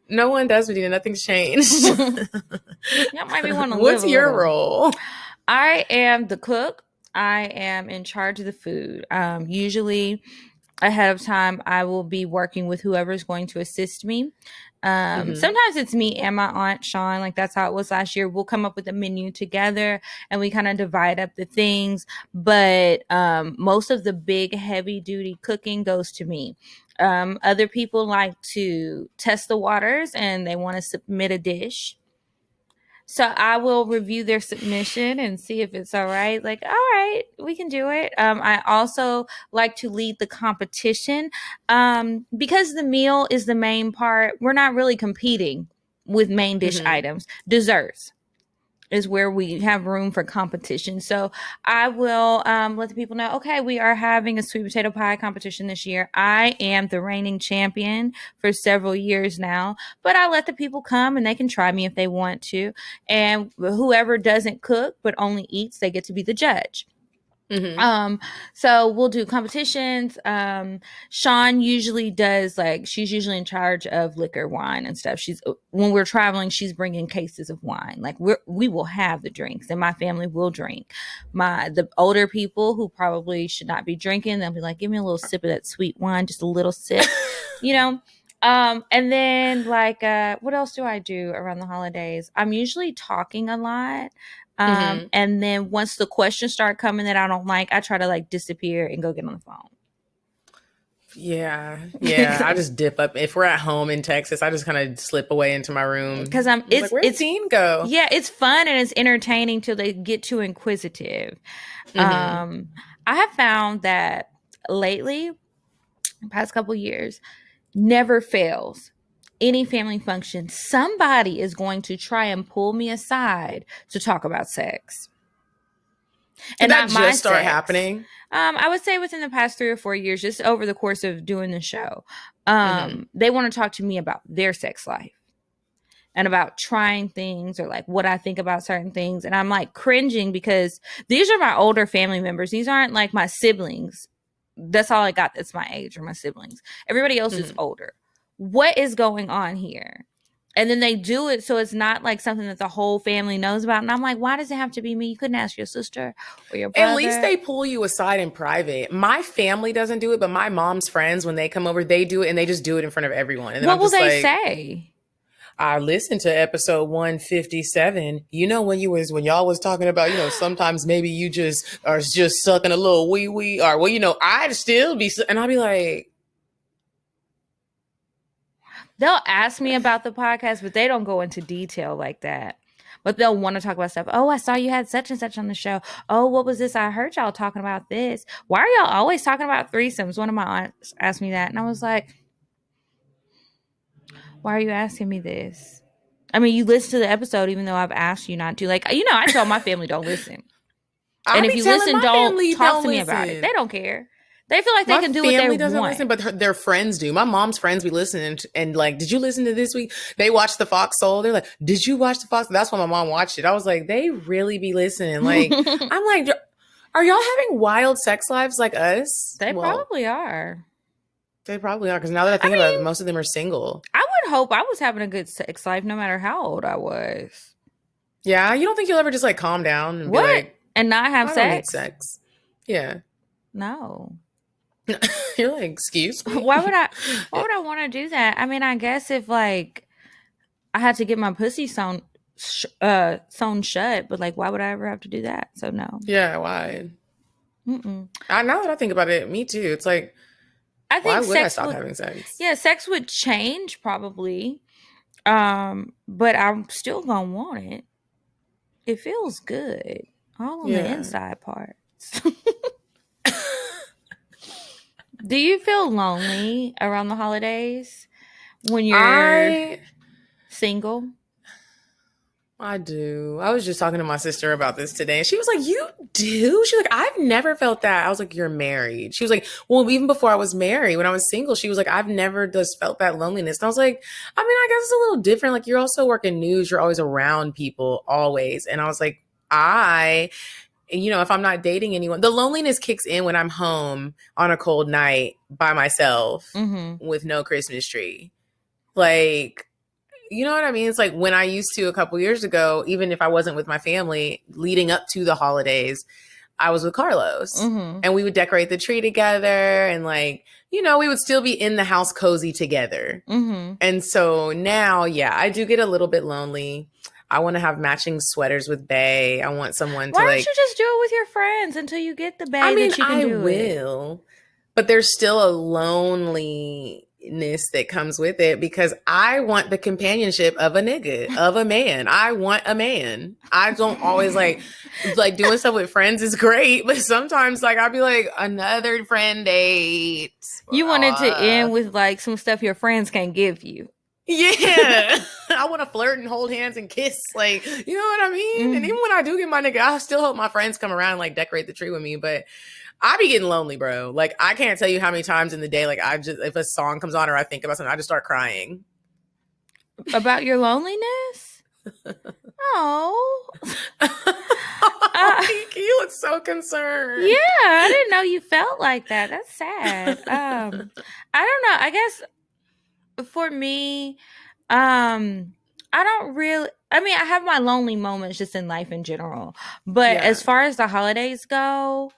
B: no one does, Medina. Nothing's changed.
C: Y'all might be wanting to
B: What's
C: live a
B: your
C: little.
B: role?
C: I am the cook. I am in charge of the food. Usually ahead of time, I will be working with whoever's going to assist me. Sometimes it's me and my aunt Sean. Like that's how it was last year. We'll come up with a menu together and we kind of divide up the things. But most of the big heavy duty cooking goes to me. Other people like to test the waters and they want to submit a dish. So I will review their submission and see if it's all right. Like, all right, we can do it. I also like to lead the competition because the meal is the main part. We're not really competing with main dish items. Desserts is where we have room for competition. So I will let the people know, okay, we are having a sweet potato pie competition this year. I am the reigning champion for several years now, but I let the people come and they can try me if they want to. And whoever doesn't cook but only eats, they get to be the judge. So we'll do competitions. Sean usually does she's usually in charge of liquor, wine and stuff. When we're traveling, she's bringing cases of wine. Like we will have the drinks and my family will drink. The older people who probably should not be drinking, they'll be like, give me a little sip of that sweet wine, just a little sip, you know? And then what else do I do around the holidays? I'm usually talking a lot. And then once the questions start coming that I don't like, I try to disappear and go get on the phone.
B: Yeah. I just dip up. If we're at home in Texas, I just kind of slip away into my room
C: because
B: where'd Dean go?
C: Yeah, it's fun and it's entertaining till they get too inquisitive. I have found that lately, past couple years, never fails. Any family function, somebody is going to try and pull me aside to talk about sex.
B: Did that just start happening?
C: I would say within the past 3 or 4 years, just over the course of doing the show. They want to talk to me about their sex life and about trying things or what I think about certain things. And I'm cringing because these are my older family members. These aren't my siblings. That's all I got that's my age or my siblings. Everybody else is older. What is going on here? And then they do it so it's not something that the whole family knows about. And I'm like, why does it have to be me? You couldn't ask your sister or your brother.
B: At least they pull you aside in private. My family doesn't do it, but my mom's friends, when they come over, they do it and they just do it in front of everyone. And then
C: what will they say?
B: I listened to episode 157. You know, when y'all was talking about, sometimes maybe you just are just sucking a little wee or I'd still be, and I'll be like,
C: they'll ask me about the podcast, but they don't go into detail like that. But they'll want to talk about stuff. Oh, I saw you had such and such on the show. Oh, what was this? I heard y'all talking about this. Why are y'all always talking about threesomes? One of my aunts asked me that. And I was like, why are you asking me this? I mean, you listen to the episode even though I've asked you not to. I tell my family don't listen. And if you listen, don't talk to me about it. They don't care. They feel like they can do what they want. My family doesn't listen,
B: but their friends do. My mom's friends be listening and did you listen to this week? They watched the Fox Soul. They're like, did you watch the Fox? That's why my mom watched it. I was like, they really be listening. I'm like, are y'all having wild sex lives like us?
C: They probably are.
B: They probably are, because now that I think about it, most of them are single.
C: I would hope I was having a good sex life no matter how old I was.
B: Yeah, you don't think you'll ever just like calm down and be like,
C: and not have
B: I
C: sex?
B: don't need sex. Yeah.
C: No.
B: You're like, excuse me?
C: Why would I want to do that? I mean, I guess if like I had to get my pussy sewn shut, but like, why would I ever have to do that? So no.
B: Yeah, why?
C: Mm-mm.
B: Now that I think about it, me too. It's like,
C: I think
B: why would I stop having sex?
C: Yeah, sex would change probably, but I'm still gonna want it. It feels good, all on the inside parts. Do you feel lonely around the holidays when you're single?
B: I do. I was just talking to my sister about this today, and she was like, you do? She's like, I've never felt that. I was like, you're married. She was like, well, even before I was married, when I was single, she was like, I've never just felt that loneliness. And I was like, I mean, I guess it's a little different. Like, you're also working news. You're always around people, always. And I was like, if I'm not dating anyone, the loneliness kicks in when I'm home on a cold night by myself with no Christmas tree. Like, you know what I mean? It's like when I used to a couple years ago, even if I wasn't with my family leading up to the holidays, I was with Carlos and we would decorate the tree together and like, we would still be in the house cozy together. And so now, yeah, I do get a little bit lonely. I want to have matching sweaters with Bae. I want someone to
C: Why don't you just do it with your friends until you get the Bae that you can do it?
B: I will. But there's still a loneliness that comes with it because I want the companionship of a nigga, of a man. I want a man. I don't always like doing stuff with friends is great, but sometimes like I'll be like, another friend date.
C: You want it to end with like some stuff your friends can give you.
B: Yeah. I want to flirt and hold hands and kiss. Like, you know what I mean? And even when I do get my nigga, I still hope my friends come around and like decorate the tree with me. But I be getting lonely, bro. Like, I can't tell you how many times in the day, like, if a song comes on or I think about something, I just start crying.
C: About your loneliness? Oh.
B: You look so concerned.
C: Yeah, I didn't know you felt like that. That's sad. I don't know. I guess for me, I don't really, I have my lonely moments just in life in general. But as far as the holidays go,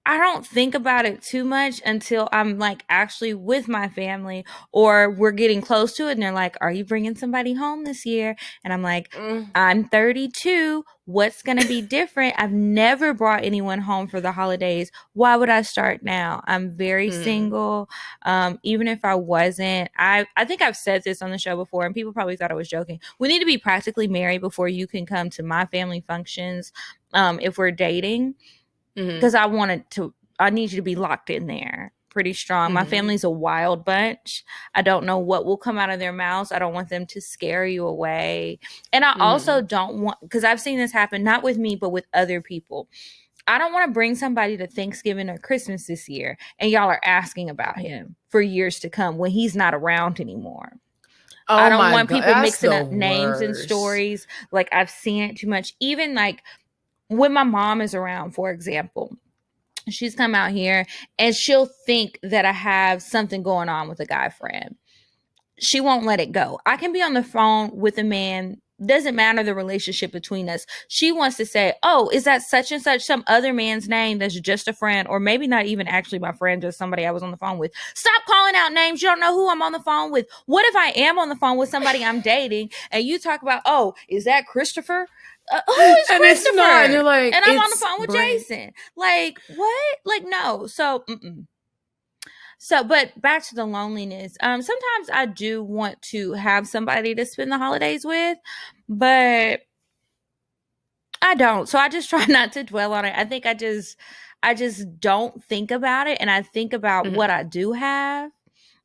C: I don't think about it too much until I'm like actually with my family or we're getting close to it and they're like, are you bringing somebody home this year? And I'm like, I'm 32. What's going to be different? I've never brought anyone home for the holidays. Why would I start now? I'm very single. Even if I wasn't, I think I've said this on the show before and people probably thought I was joking. We need to be practically married before you can come to my family functions if we're dating. Because I need you to be locked in there pretty strong. My family's a wild bunch. I don't know what will come out of their mouths. I don't want them to scare you away. And I also don't want, because I've seen this happen, not with me, but with other people. I don't want to bring somebody to Thanksgiving or Christmas this year and y'all are asking about him for years to come when he's not around anymore. I don't want people mixing up names and stories. Like, I've seen it too much. Even like, when my mom is around, for example, she's come out here and she'll think that I have something going on with a guy friend. She won't let it go. I can be on the phone with a man. Doesn't matter the relationship between us. She wants to say, oh, is that such and such some other man's name that's just a friend? Or maybe not even actually my friend, just somebody I was on the phone with. Stop calling out names. You don't know who I'm on the phone with. What if I am on the phone with somebody I'm dating and you talk about, oh, is that Christopher? Who is Christopher?
B: It's not, and you're like,
C: and I'm on the phone with Jason. Like, what? Like, no. So, but back to the loneliness. Sometimes I do want to have somebody to spend the holidays with, but I don't. So I just try not to dwell on it. I think I just don't think about it, and I think about what I do have.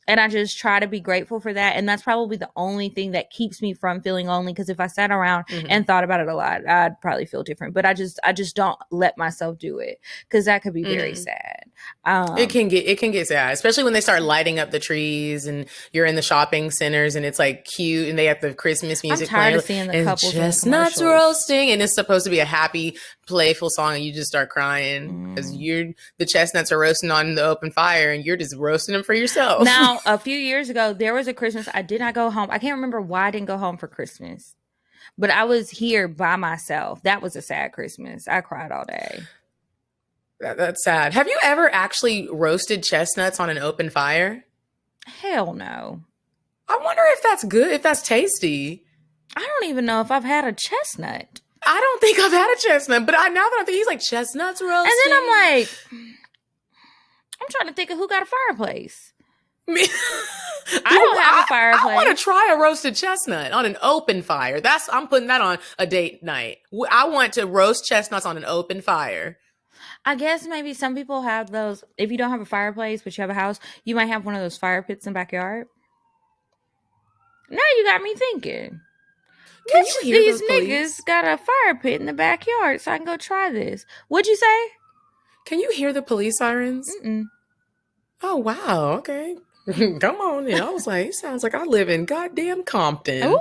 C: And I just try to be grateful for that. And that's probably the only thing that keeps me from feeling lonely. Because if I sat around and thought about it a lot, I'd probably feel different. But I just don't let myself do it because that could be very sad.
B: It can get sad, especially when they start lighting up the trees and you're in the shopping centers and it's like cute and they have the Christmas music
C: I'm tired
B: playing.
C: of seeing the
B: and
C: couples
B: chestnuts roasting and it's supposed to be a happy playful song and you just start crying because the chestnuts are roasting on the open fire and you're just roasting them for yourself.
C: Now, a few years ago, there was a Christmas I did not go home. I can't remember why I didn't go home for Christmas, but I was here by myself. That was a sad Christmas. I cried all day.
B: That's sad. Have you ever actually roasted chestnuts on an open fire?
C: Hell no.
B: I wonder if that's good, if that's tasty.
C: I don't even know if I've had a chestnut.
B: I don't think I've had a chestnut, but now that I'm thinking, he's like, chestnuts roasted.
C: And then I'm like, I'm trying to think of who got a fireplace.
B: Me-
C: I don't have a fireplace.
B: I want to try a roasted chestnut on an open fire. I'm putting that on a date night. I want to roast chestnuts on an open fire.
C: I guess maybe some people have those. If you don't have a fireplace, but you have a house, you might have one of those fire pits in the backyard. Now you got me thinking.
B: Can
C: Which
B: you hear
C: these
B: those police?
C: niggas got a fire pit in the backyard so I can go try this? What'd you say?
B: Can you hear the police sirens?
C: Mm-mm.
B: Oh, wow. Okay. Come on. I was like, it sounds like I live in goddamn Compton.
C: Ooh.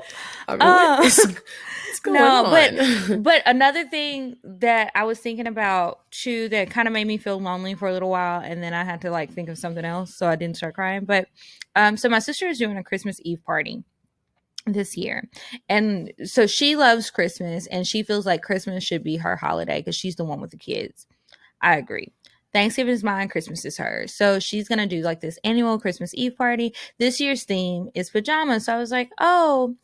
B: I mean, what's going on?
C: But another thing that I was thinking about too that kind of made me feel lonely for a little while, and then I had to like think of something else, so I didn't start crying. But so my sister is doing a Christmas Eve party this year, and so she loves Christmas and she feels like Christmas should be her holiday because she's the one with the kids. I agree. Thanksgiving is mine, Christmas is hers. So she's gonna do like this annual Christmas Eve party. This year's theme is pajamas. So I was like, oh,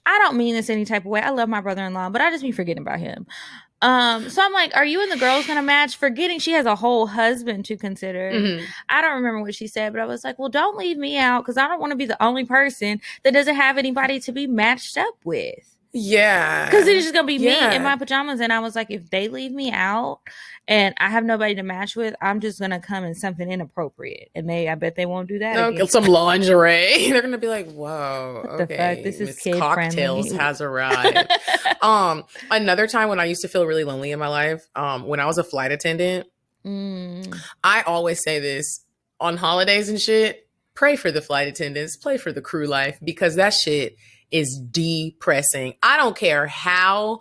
C: I don't mean this any type of way. I love my brother-in-law, but I just be forgetting about him. So I'm like, are you and the girls gonna match? Forgetting she has a whole husband to consider.
B: Mm-hmm.
C: I don't remember what she said, but I was like, well, don't leave me out because I don't want to be the only person that doesn't have anybody to be matched up with.
B: Yeah.
C: Because it's just going to be me in my pajamas. And I was like, if they leave me out and I have nobody to match with, I'm just going to come in something inappropriate. And I bet they won't do that.
B: Okay, some lingerie. They're going to be like, whoa,
C: what the fuck? This is kid
B: Cocktails
C: friendly.
B: has arrived. Another time when I used to feel really lonely in my life, when I was a flight attendant, I always say this on holidays and shit, pray for the flight attendants, pray for the crew life, because that shit is depressing. I don't care how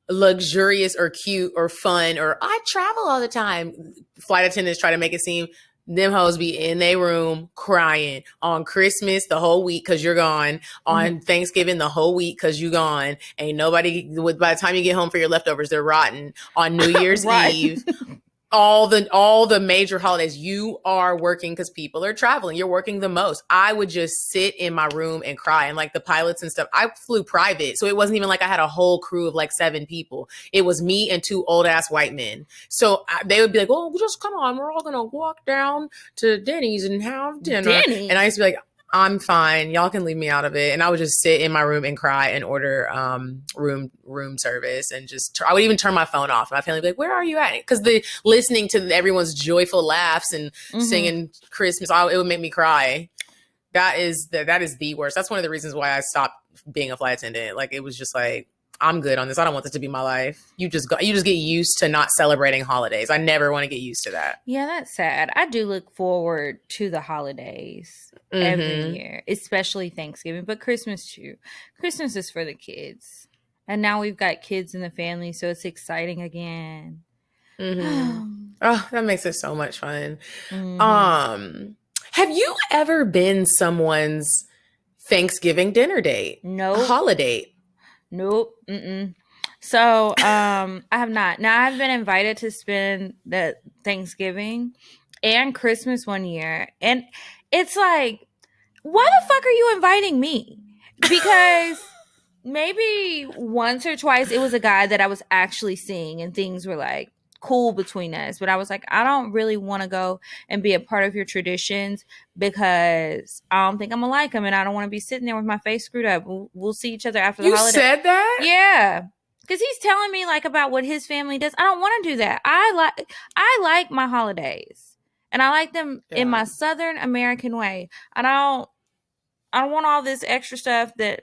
B: luxurious or cute or fun or I travel all the time. Flight attendants try to make it seem them hoes be in their room crying on Christmas the whole week because you're gone, on Thanksgiving the whole week because you gone. Ain't nobody, by the time you get home for your leftovers, they're rotten. On New Year's Eve, all the major holidays, you are working because people are traveling. You're working the most. I would just sit in my room and cry. And like the pilots and stuff, I flew private. So it wasn't even like I had a whole crew of like 7 people. It was me and 2 old ass white men. So they would be like, oh, just come on. We're all going to walk down to Denny's and have dinner.
C: Denny's?
B: And I used to be like, I'm fine. Y'all can leave me out of it. And I would just sit in my room and cry and order room service and just I would even turn my phone off. My family would be like, where are you at? Because listening to everyone's joyful laughs and singing Christmas, it would make me cry. That is the worst. That's one of the reasons why I stopped being a flight attendant. Like it was just like, I'm good on this. I don't want this to be my life. You just get used to not celebrating holidays. I never want to get used to that.
C: Yeah, that's sad. I do look forward to the holidays every year, especially Thanksgiving, but Christmas too. Christmas is for the kids. And now we've got kids in the family, so it's exciting again.
B: Oh, that makes it so much fun. Have you ever been someone's Thanksgiving dinner date?
C: No.
B: Holiday?
C: Nope. So I have not. Now I've been invited to spend the Thanksgiving and Christmas one year, and it's like, why the fuck are you inviting me? Because maybe once or twice it was a guy that I was actually seeing and things were like cool between us, but I was like, I don't really want to go and be a part of your traditions because I don't think I'm gonna like them, and I don't want to be sitting there with my face screwed up. We'll see each other after the holiday.
B: You said that?
C: Yeah, because he's telling me like about what his family does. I don't want to do that. I like my holidays, and I like them in my Southern American way. I don't want all this extra stuff that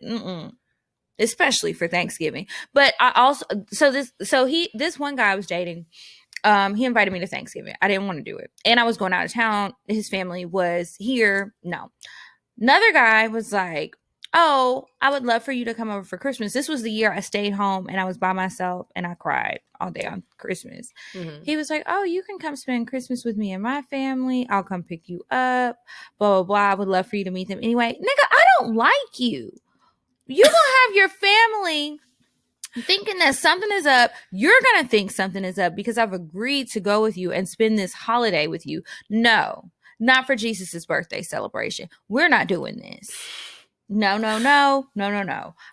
C: especially for Thanksgiving. But I also this one guy I was dating, he invited me to Thanksgiving. I didn't want to do it, and I was going out of town. His family was here. No, another guy was like, oh, I would love for you to come over for Christmas. This was the year I stayed home and I was by myself and I cried all day on Christmas.
B: Mm-hmm.
C: He was like, oh, you can come spend Christmas with me and my family. I'll come pick you up. Blah, blah, blah. I would love for you to meet them. Anyway, nigga, I don't like you. You gonna have your family thinking that something is up. You're gonna think something is up because I've agreed to go with you and spend this holiday with you. No, not for Jesus's birthday celebration. We're not doing this. No.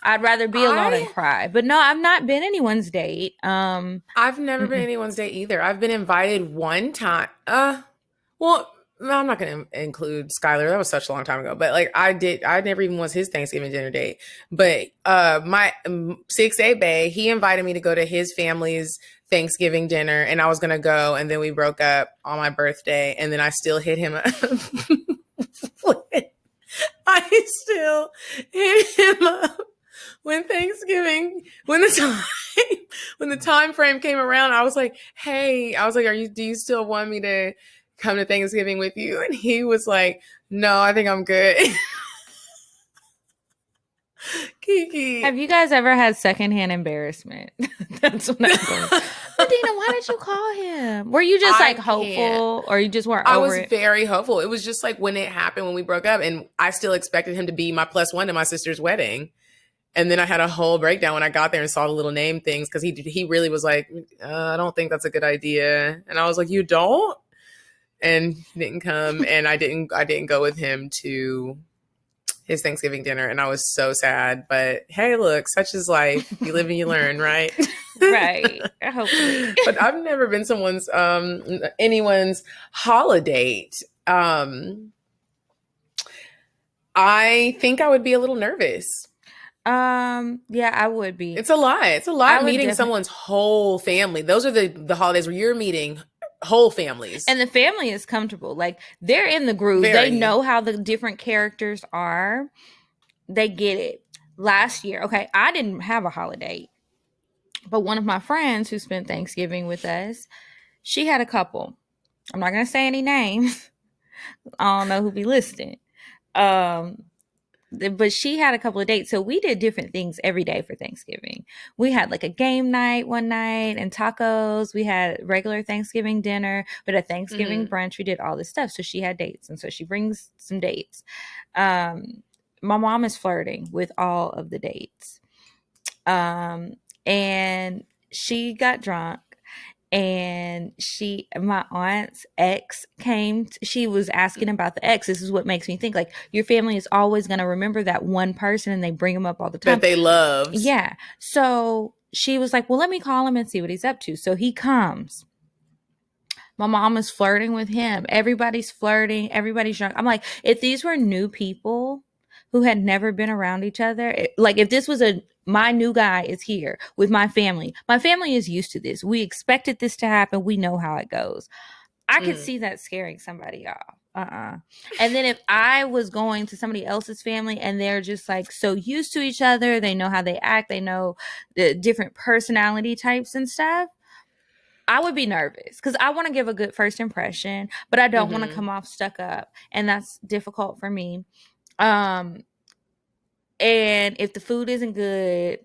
C: I'd rather be alone and cry. But no, I've not been anyone's date.
B: I've never been anyone's date either. I've been invited one time. Well, no, I'm not going to include Skylar. That was such a long time ago. But like I never even was his Thanksgiving dinner date. But my 6A bae, he invited me to go to his family's Thanksgiving dinner, and I was going to go, and then we broke up on my birthday, and then I still hit him up. I still hit him up when the time frame came around. I was like, hey, do you still want me to come to Thanksgiving with you? And he was like, no, I think I'm good. Kiki.
C: Have you guys ever had secondhand embarrassment? That's what I'm going. Medinah, why did you call him? Were you just like hopeful, or you just weren't over it?
B: I was very hopeful. It was just like when it happened, when we broke up, and I still expected him to be my +1 to my sister's wedding. And then I had a whole breakdown when I got there and saw the little name things, because he really was like, I don't think that's a good idea. And I was like, you don't? And he didn't come, and I didn't go with him to his Thanksgiving dinner, and I was so sad. But hey, look, such is life. You live and you learn, right?
C: Right. Hopefully.
B: But I've never been anyone's holiday. I think I would be a little nervous.
C: Yeah, I would be.
B: It's a lot. It's a lot meeting someone's whole family. Those are the holidays where you're meeting whole families.
C: And the family is comfortable. Like, they're in the groove. They know how the different characters are. They get it. Last year, okay, I didn't have a holiday, but one of my friends who spent Thanksgiving with us, she had a couple. I'm not going to say any names. I don't know who be listening. But she had a couple of dates. So we did different things every day for Thanksgiving. We had like a game night one night and tacos. We had regular Thanksgiving dinner, but a Thanksgiving brunch. We did all this stuff. So she had dates. And so she brings some dates. My mom is flirting with all of the dates. And she got drunk. And my aunt's ex came. She was asking about the ex. This is what makes me think, like, your family is always going to remember that one person, and they bring him up all the time
B: that they loved.
C: Yeah. So she was like, well, let me call him and see what he's up to. So he comes. My mom is flirting with him. Everybody's flirting. Everybody's drunk. I'm like, if these were new people who had never been around each other, like if this was my new guy is here with my family is used to this. We expected this to happen. We know how it goes. I could see that scaring somebody off. And then if I was going to somebody else's family and they're just like so used to each other, they know how they act, they know the different personality types and stuff, I would be nervous because I want to give a good first impression, but I don't want to come off stuck up. And that's difficult for me. And if the food isn't good,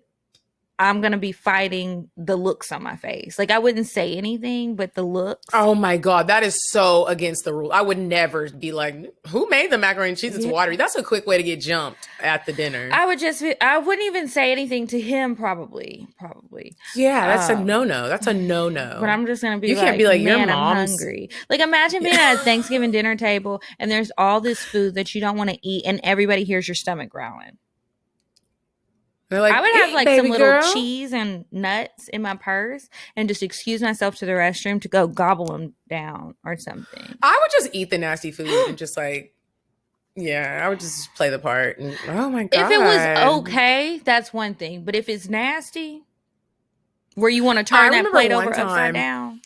C: I'm going to be fighting the looks on my face. Like, I wouldn't say anything, but the looks.
B: Oh my God. That is so against the rule. I would never be like, who made the macaroni and cheese? It's watery. That's a quick way to get jumped at the dinner.
C: I wouldn't even say anything to him, probably.
B: Yeah, that's a no-no. That's a no-no.
C: But I'm just going to be
B: you can't be like, your
C: man,
B: mom's
C: I'm hungry. Like, imagine being at a Thanksgiving dinner table and there's all this food that you don't want to eat and everybody hears your stomach growling.
B: They're like,
C: I would have like some little
B: girl.
C: cheese and nuts in my purse and just excuse myself to the restroom to go gobble them down or something.
B: I would just eat the nasty food and just like, yeah, I would just play the part. And, oh my God.
C: If it was okay, that's one thing. But if it's nasty, where you want to turn that plate over upside down.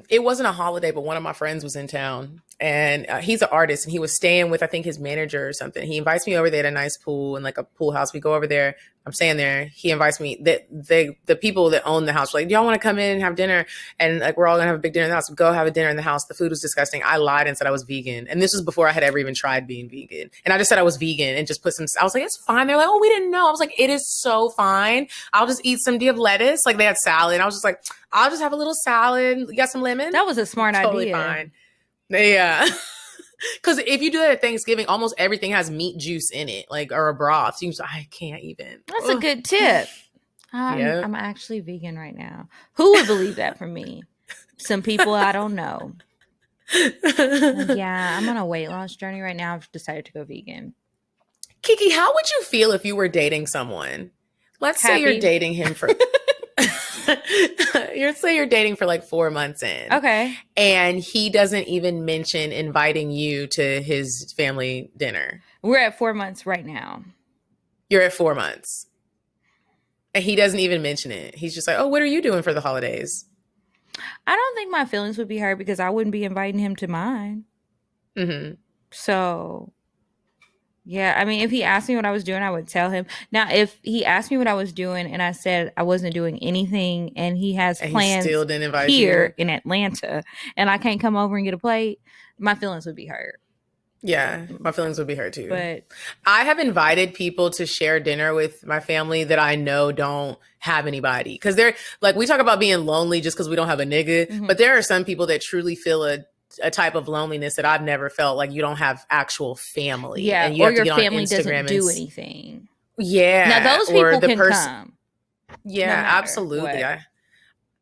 B: It wasn't a holiday, but one of my friends was in town. And he's an artist, and he was staying with, I think, his manager or something. He invites me over there at a nice pool and like a pool house. We go over there I'm staying there. He invites me. The people that own the house were like, do y'all want to come in and have dinner? And like, we're all gonna have a big dinner in the house. Go have a dinner in the house. The food was disgusting. I lied and said I was vegan. And this was before I had ever even tried being vegan. And I just said I was vegan and just I was like, it's fine. They're like, oh, we didn't know. I was like, it is so fine. I'll just eat some. Do you have lettuce? Like, they had salad. And I was just like, I'll just have a little salad. You got some lemon?
C: That was a smart
B: Totally
C: idea.
B: Fine. Yeah. Because if you do that at Thanksgiving, almost everything has meat juice in it, like, or a broth. So I can't even.
C: That's a good tip.
B: Yep.
C: I'm actually vegan right now. Who would believe that from me? Some people I don't know. Yeah, I'm on a weight loss journey right now. I've decided to go vegan.
B: Kiki, how would you feel if you were dating someone? Let's say you're dating him for... Say you're dating for like 4 months in.
C: Okay.
B: And he doesn't even mention inviting you to his family dinner.
C: We're at 4 months right now.
B: You're at 4 months. And he doesn't even mention it. He's just like, oh, what are you doing for the holidays?
C: I don't think my feelings would be hurt because I wouldn't be inviting him to mine.
B: Mm-hmm.
C: So, yeah, I mean, if he asked me what I was doing, I would tell him. Now, if he asked me what I was doing and I said I wasn't doing anything and he has plans
B: he still didn't invite
C: here
B: you
C: in Atlanta and I can't come over and get a plate, my feelings would be hurt.
B: Yeah, my feelings would be hurt too.
C: But
B: I have invited people to share dinner with my family that I know don't have anybody. Because they're like, we talk about being lonely just because we don't have a nigga. Mm-hmm. But there are some people that truly feel a type of loneliness that I've never felt. Like, you don't have actual family.
C: Yeah,
B: and you
C: or
B: have to
C: your
B: get
C: family
B: on Instagram
C: doesn't do anything.
B: Yeah.
C: Now, those people can come.
B: Yeah,
C: no
B: absolutely.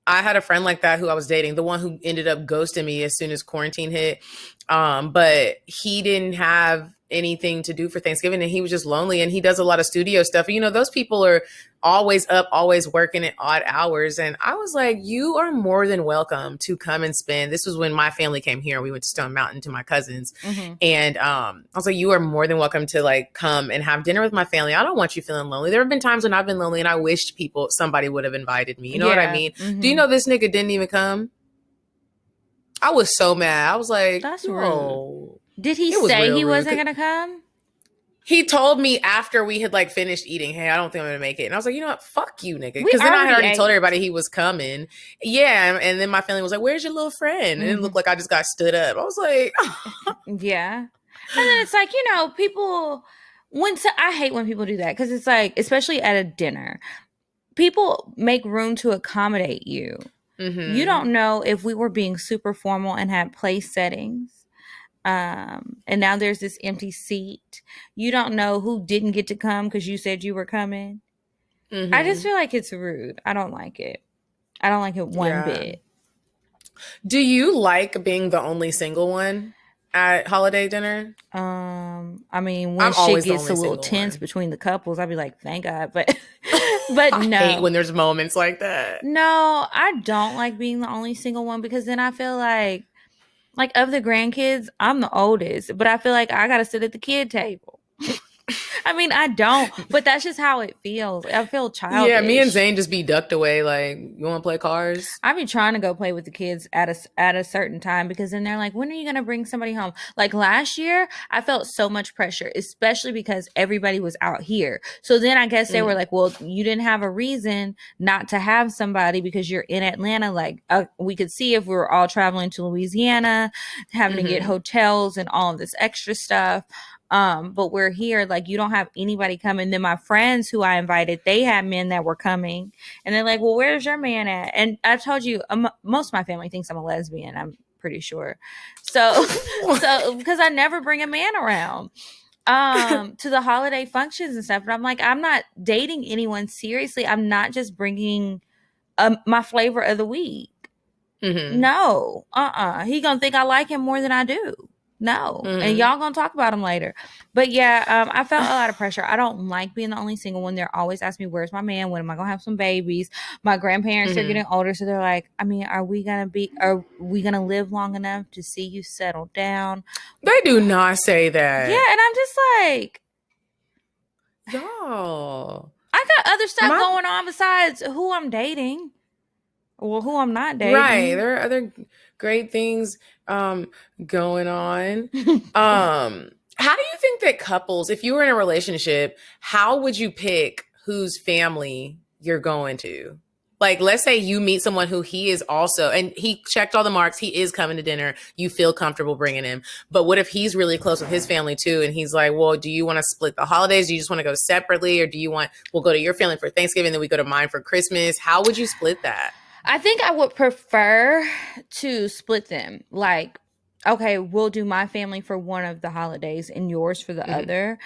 B: I had a friend like that who I was dating, the one who ended up ghosting me as soon as quarantine hit. But he didn't have anything to do for Thanksgiving and he was just lonely, and he does a lot of studio stuff. You know, those people are always up, always working at odd hours. And I was like, you are more than welcome to come and spend. This was when my family came here. We went to Stone Mountain to my cousins. Mm-hmm. And I was like, you are more than welcome to like come and have dinner with my family. I don't want you feeling lonely. There have been times when I've been lonely and I wished somebody would have invited me. You know what I mean? Mm-hmm. Do you know this nigga didn't even come? I was so mad. I was like,
C: that's rude. Did he say he wasn't going to come?
B: He told me after we had like finished eating, hey, I don't think I'm going to make it. And I was like, you know what? Fuck you, nigga. Because then I had already told everybody he was coming. Yeah. And then my family was like, where's your little friend? And it looked like I just got stood up. I was like,
C: yeah. And then it's like, you know, people, I hate when people do that. Because it's like, especially at a dinner, people make room to accommodate you. Mm-hmm. You don't know if we were being super formal and had place settings. And now there's this empty seat. You don't know who didn't get to come because you said you were coming. Mm-hmm. I just feel like it's rude. I don't like it. I don't like it one bit.
B: Do you like being the only single one at holiday dinner?
C: I mean, when shit gets a little tense between the couples, I'd be like, thank God. But no.
B: I hate when there's moments like that.
C: No, I don't like being the only single one because then I feel like of the grandkids, I'm the oldest, but I feel like I got to sit at the kid table. I mean, I don't, but that's just how it feels. I feel childish.
B: Yeah, me and Zane just be ducked away. Like, you want to play cars?
C: I be trying to go play with the kids at a certain time because then they're like, when are you going to bring somebody home? Like last year, I felt so much pressure, especially because everybody was out here. So then I guess they were like, well, you didn't have a reason not to have somebody because you're in Atlanta. Like we could see if we were all traveling to Louisiana, having to get hotels and all of this extra stuff. But we're here, like, you don't have anybody coming. Then my friends who I invited, they had men that were coming and they're like, well, where's your man at? And I told you, most of my family thinks I'm a lesbian. I'm pretty sure. So because I never bring a man around, to the holiday functions and stuff. But I'm like, I'm not dating anyone seriously. I'm not just bringing, my flavor of the week. Mm-hmm. No, he gonna think I like him more than I do. No. Mm-hmm. And y'all gonna talk about him later. But yeah, I felt a lot of pressure. I don't like being the only single one. They're always asking me, where's my man? When am I gonna have some babies? My grandparents are getting older, so they're like, I mean, are we gonna live long enough to see you settle down?
B: They do not say that.
C: Yeah, and I'm just like,
B: y'all,
C: I got other stuff going on besides who I'm dating. Well, who I'm not dating.
B: Right. There are other great things going on. How do you think that couples, if you were in a relationship, how would you pick whose family you're going to. Like, let's say you meet someone who he is also, and he checked all the marks. He is coming to dinner. You feel comfortable bringing him. But what if he's really close with his family too? And he's like, well, do you want to split the holidays? Do you just want to go separately? Or do you want, we'll go to your family for Thanksgiving, then we go to mine for Christmas? How would you split that?
C: I think I would prefer to split them. Like, okay, we'll do my family for one of the holidays and yours for the other.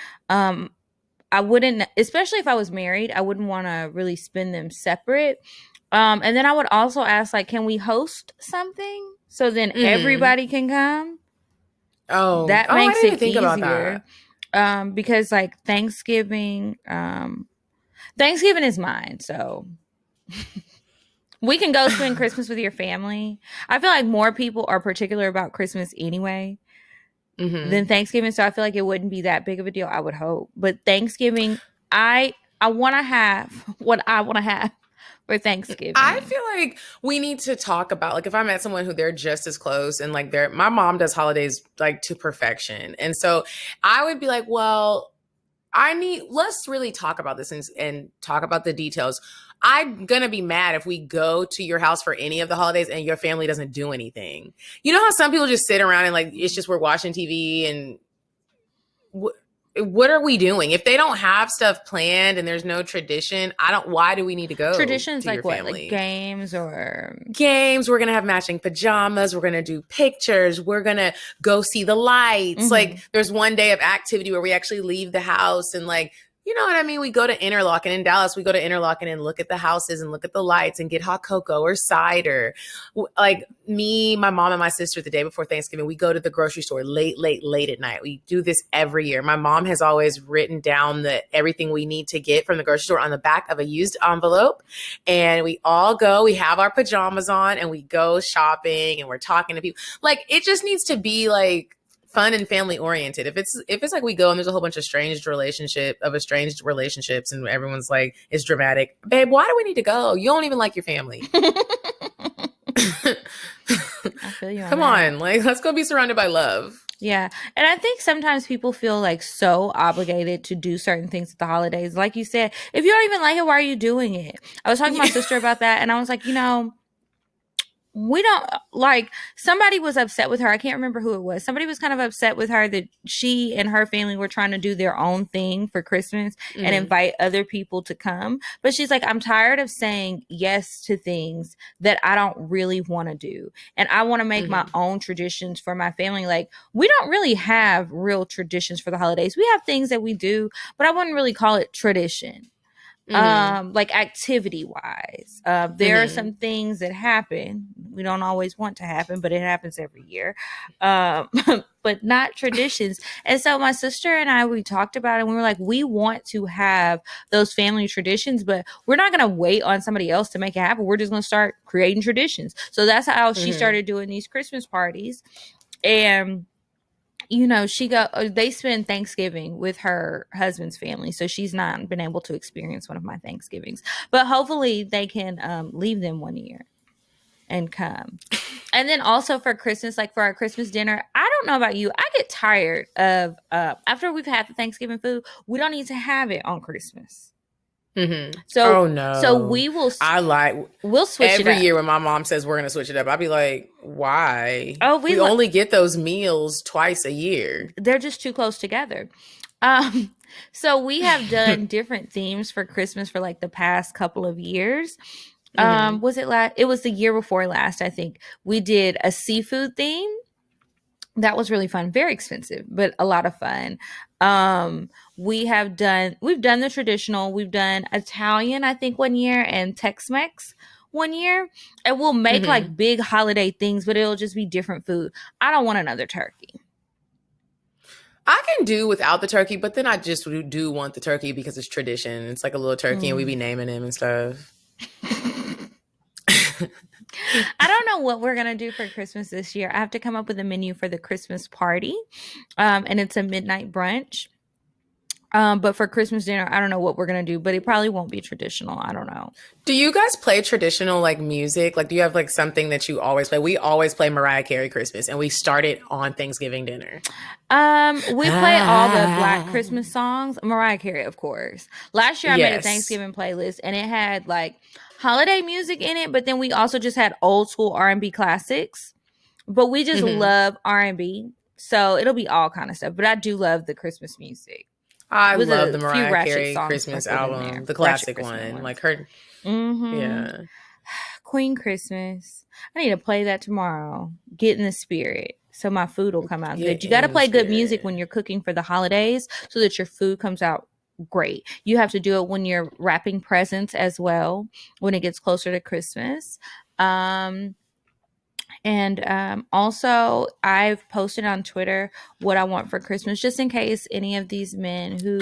C: I wouldn't, especially if I was married, I wouldn't want to really spend them separate. And then I would also ask, like, can we host something so then everybody can come?
B: Oh,
C: that
B: I
C: makes
B: didn't
C: it
B: think about
C: easier.
B: that.
C: Because like Thanksgiving is mine, so we can go spend Christmas with your family. I feel like more people are particular about Christmas anyway than Thanksgiving, so I feel like it wouldn't be that big of a deal, I would hope. But Thanksgiving, I want to have what I want to have for Thanksgiving.
B: I feel like we need to talk about, like, if I met someone who they're just as close and like my mom does holidays like to perfection. And so I would be like, well, let's really talk about this and talk about the details. I'm going to be mad if we go to your house for any of the holidays and your family doesn't do anything. You know how some people just sit around and like, it's just, we're watching TV and what are we doing? If they don't have stuff planned and there's no tradition, why do we need to go?
C: Traditions
B: to
C: like
B: your
C: what?
B: family?
C: Like games or...
B: Games. We're going to have matching pajamas. We're going to do pictures. We're going to go see the lights. Like there's one day of activity where we actually leave the house and like, you know what I mean? We go to Interlaken in Dallas. We go to Interlaken and look at the houses and look at the lights and get hot cocoa or cider. Like me, my mom, and my sister, the day before Thanksgiving, we go to the grocery store late at night. We do this every year. My mom has always written down everything we need to get from the grocery store on the back of a used envelope. And we all go, we have our pajamas on and we go shopping and we're talking to people. Like it just needs to be like fun and family oriented. If it's like we go and there's a whole bunch of estranged relationships and everyone's like, it's dramatic. Babe, why do we need to go? You don't even like your family.
C: I feel you.
B: Come on, like let's go be surrounded by love.
C: Yeah. And I think sometimes people feel like so obligated to do certain things at the holidays. Like you said, if you don't even like it, why are you doing it? I was talking to my sister about that and I was like, we don't like, somebody was upset with her. I can't remember who it was. Somebody was kind of upset with her that she and her family were trying to do their own thing for Christmas and invite other people to come. But she's like, I'm tired of saying yes to things that I don't really want to do. And I want to make my own traditions for my family. Like we don't really have real traditions for the holidays. We have things that we do, but I wouldn't really call it tradition. Like activity wise, there are some things that happen. We don't always want to happen, but it happens every year. But not traditions. And so my sister and I, we talked about it and we were like, we want to have those family traditions, but we're not going to wait on somebody else to make it happen. We're just going to start creating traditions. So that's how she started doing these Christmas parties. And they spend Thanksgiving with her husband's family. So she's not been able to experience one of my Thanksgivings, but hopefully they can leave them one year and come. And then also for Christmas, like for our Christmas dinner, I don't know about you. I get tired of, after we've had the Thanksgiving food, we don't need to have it on Christmas. So,
B: oh no.
C: So we will. We'll switch it up
B: every year when my mom says we're going to switch it up. I'll be like, why?
C: Oh,
B: we only get those meals twice a year.
C: They're just too close together. So we have done different themes for Christmas for like the past couple of years. Was it it was the year before last, I think. We did a seafood theme. That was really fun. Very expensive, but a lot of fun. We've done the traditional. We've done Italian, I think, one year, and Tex-Mex one year. And we'll make like big holiday things, but it'll just be different food. I don't want another turkey.
B: I can do without the turkey, but then I just do want the turkey because it's tradition. It's like a little turkey and we be naming him and stuff.
C: I don't know what we're going to do for Christmas this year. I have to come up with a menu for the Christmas party. And it's a midnight brunch. But for Christmas dinner, I don't know what we're gonna do, but it probably won't be traditional. I don't know.
B: Do you guys play traditional like music? Like, do you have like something that you always play? We always play Mariah Carey Christmas, and we start it on Thanksgiving dinner.
C: We play all the Black Christmas songs. Mariah Carey, of course. Last year I made a
B: Yes.
C: Thanksgiving playlist, and it had like holiday music in it, but then we also just had old school R&B classics. But we just love R&B, so it'll be all kind of stuff. But I do love the Christmas music.
B: I
C: With
B: love
C: a
B: the
C: few
B: Mariah
C: ratchet
B: Carey
C: songs
B: Christmas
C: sprinkled in there.
B: album, the
C: Ratchet
B: classic
C: Christmas
B: one.
C: ones.
B: Like her, yeah.
C: Queen Christmas. I need to play that tomorrow. Get in the spirit so my food will come out good. You got to play good music when you're cooking for the holidays so that your food comes out great. You have to do it when you're wrapping presents as well, when it gets closer to Christmas. Also, I've posted on Twitter what I want for Christmas, just in case any of these men who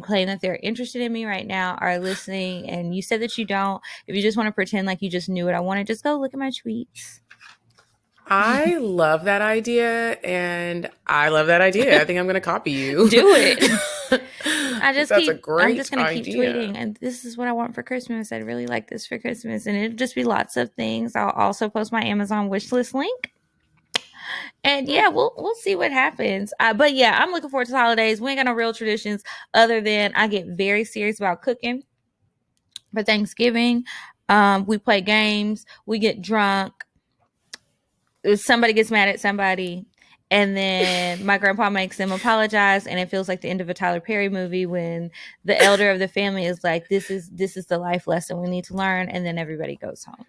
C: claim that they're interested in me right now are listening, and you said that you don't. If you just want to pretend like you just knew what I wanted, just go look at my tweets.
B: I love that idea, and I love that idea. I think I'm going to copy you.
C: Do it. I'm just going to keep tweeting, and this is what I want for Christmas. I'd really like this for Christmas, and it'll just be lots of things. I'll also post my Amazon wish list link. And yeah, we'll see what happens. But yeah, I'm looking forward to the holidays. We ain't got no real traditions other than I get very serious about cooking for Thanksgiving. We play games. We get drunk. Somebody gets mad at somebody. And then my grandpa makes them apologize. And it feels like the end of a Tyler Perry movie when the elder of the family is like, this is the life lesson we need to learn. And then everybody goes home.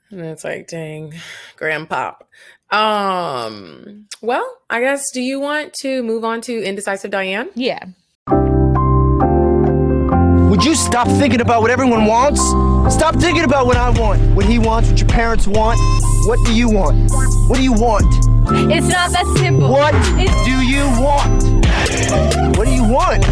B: And it's like, dang, grandpa. Well, I guess, do you want to move on to Indecisive Diane?
C: Yeah.
G: Would you stop thinking about what everyone wants? Stop thinking about what I want, what he wants, what your parents want. What do you want? What do you want?
H: It's not that simple.
G: What do you want? What do you want?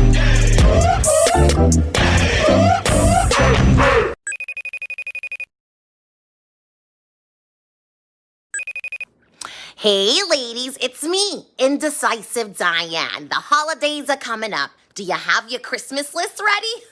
I: Hey ladies, it's me, Indecisive Diane. The holidays are coming up. Do you have your Christmas list ready?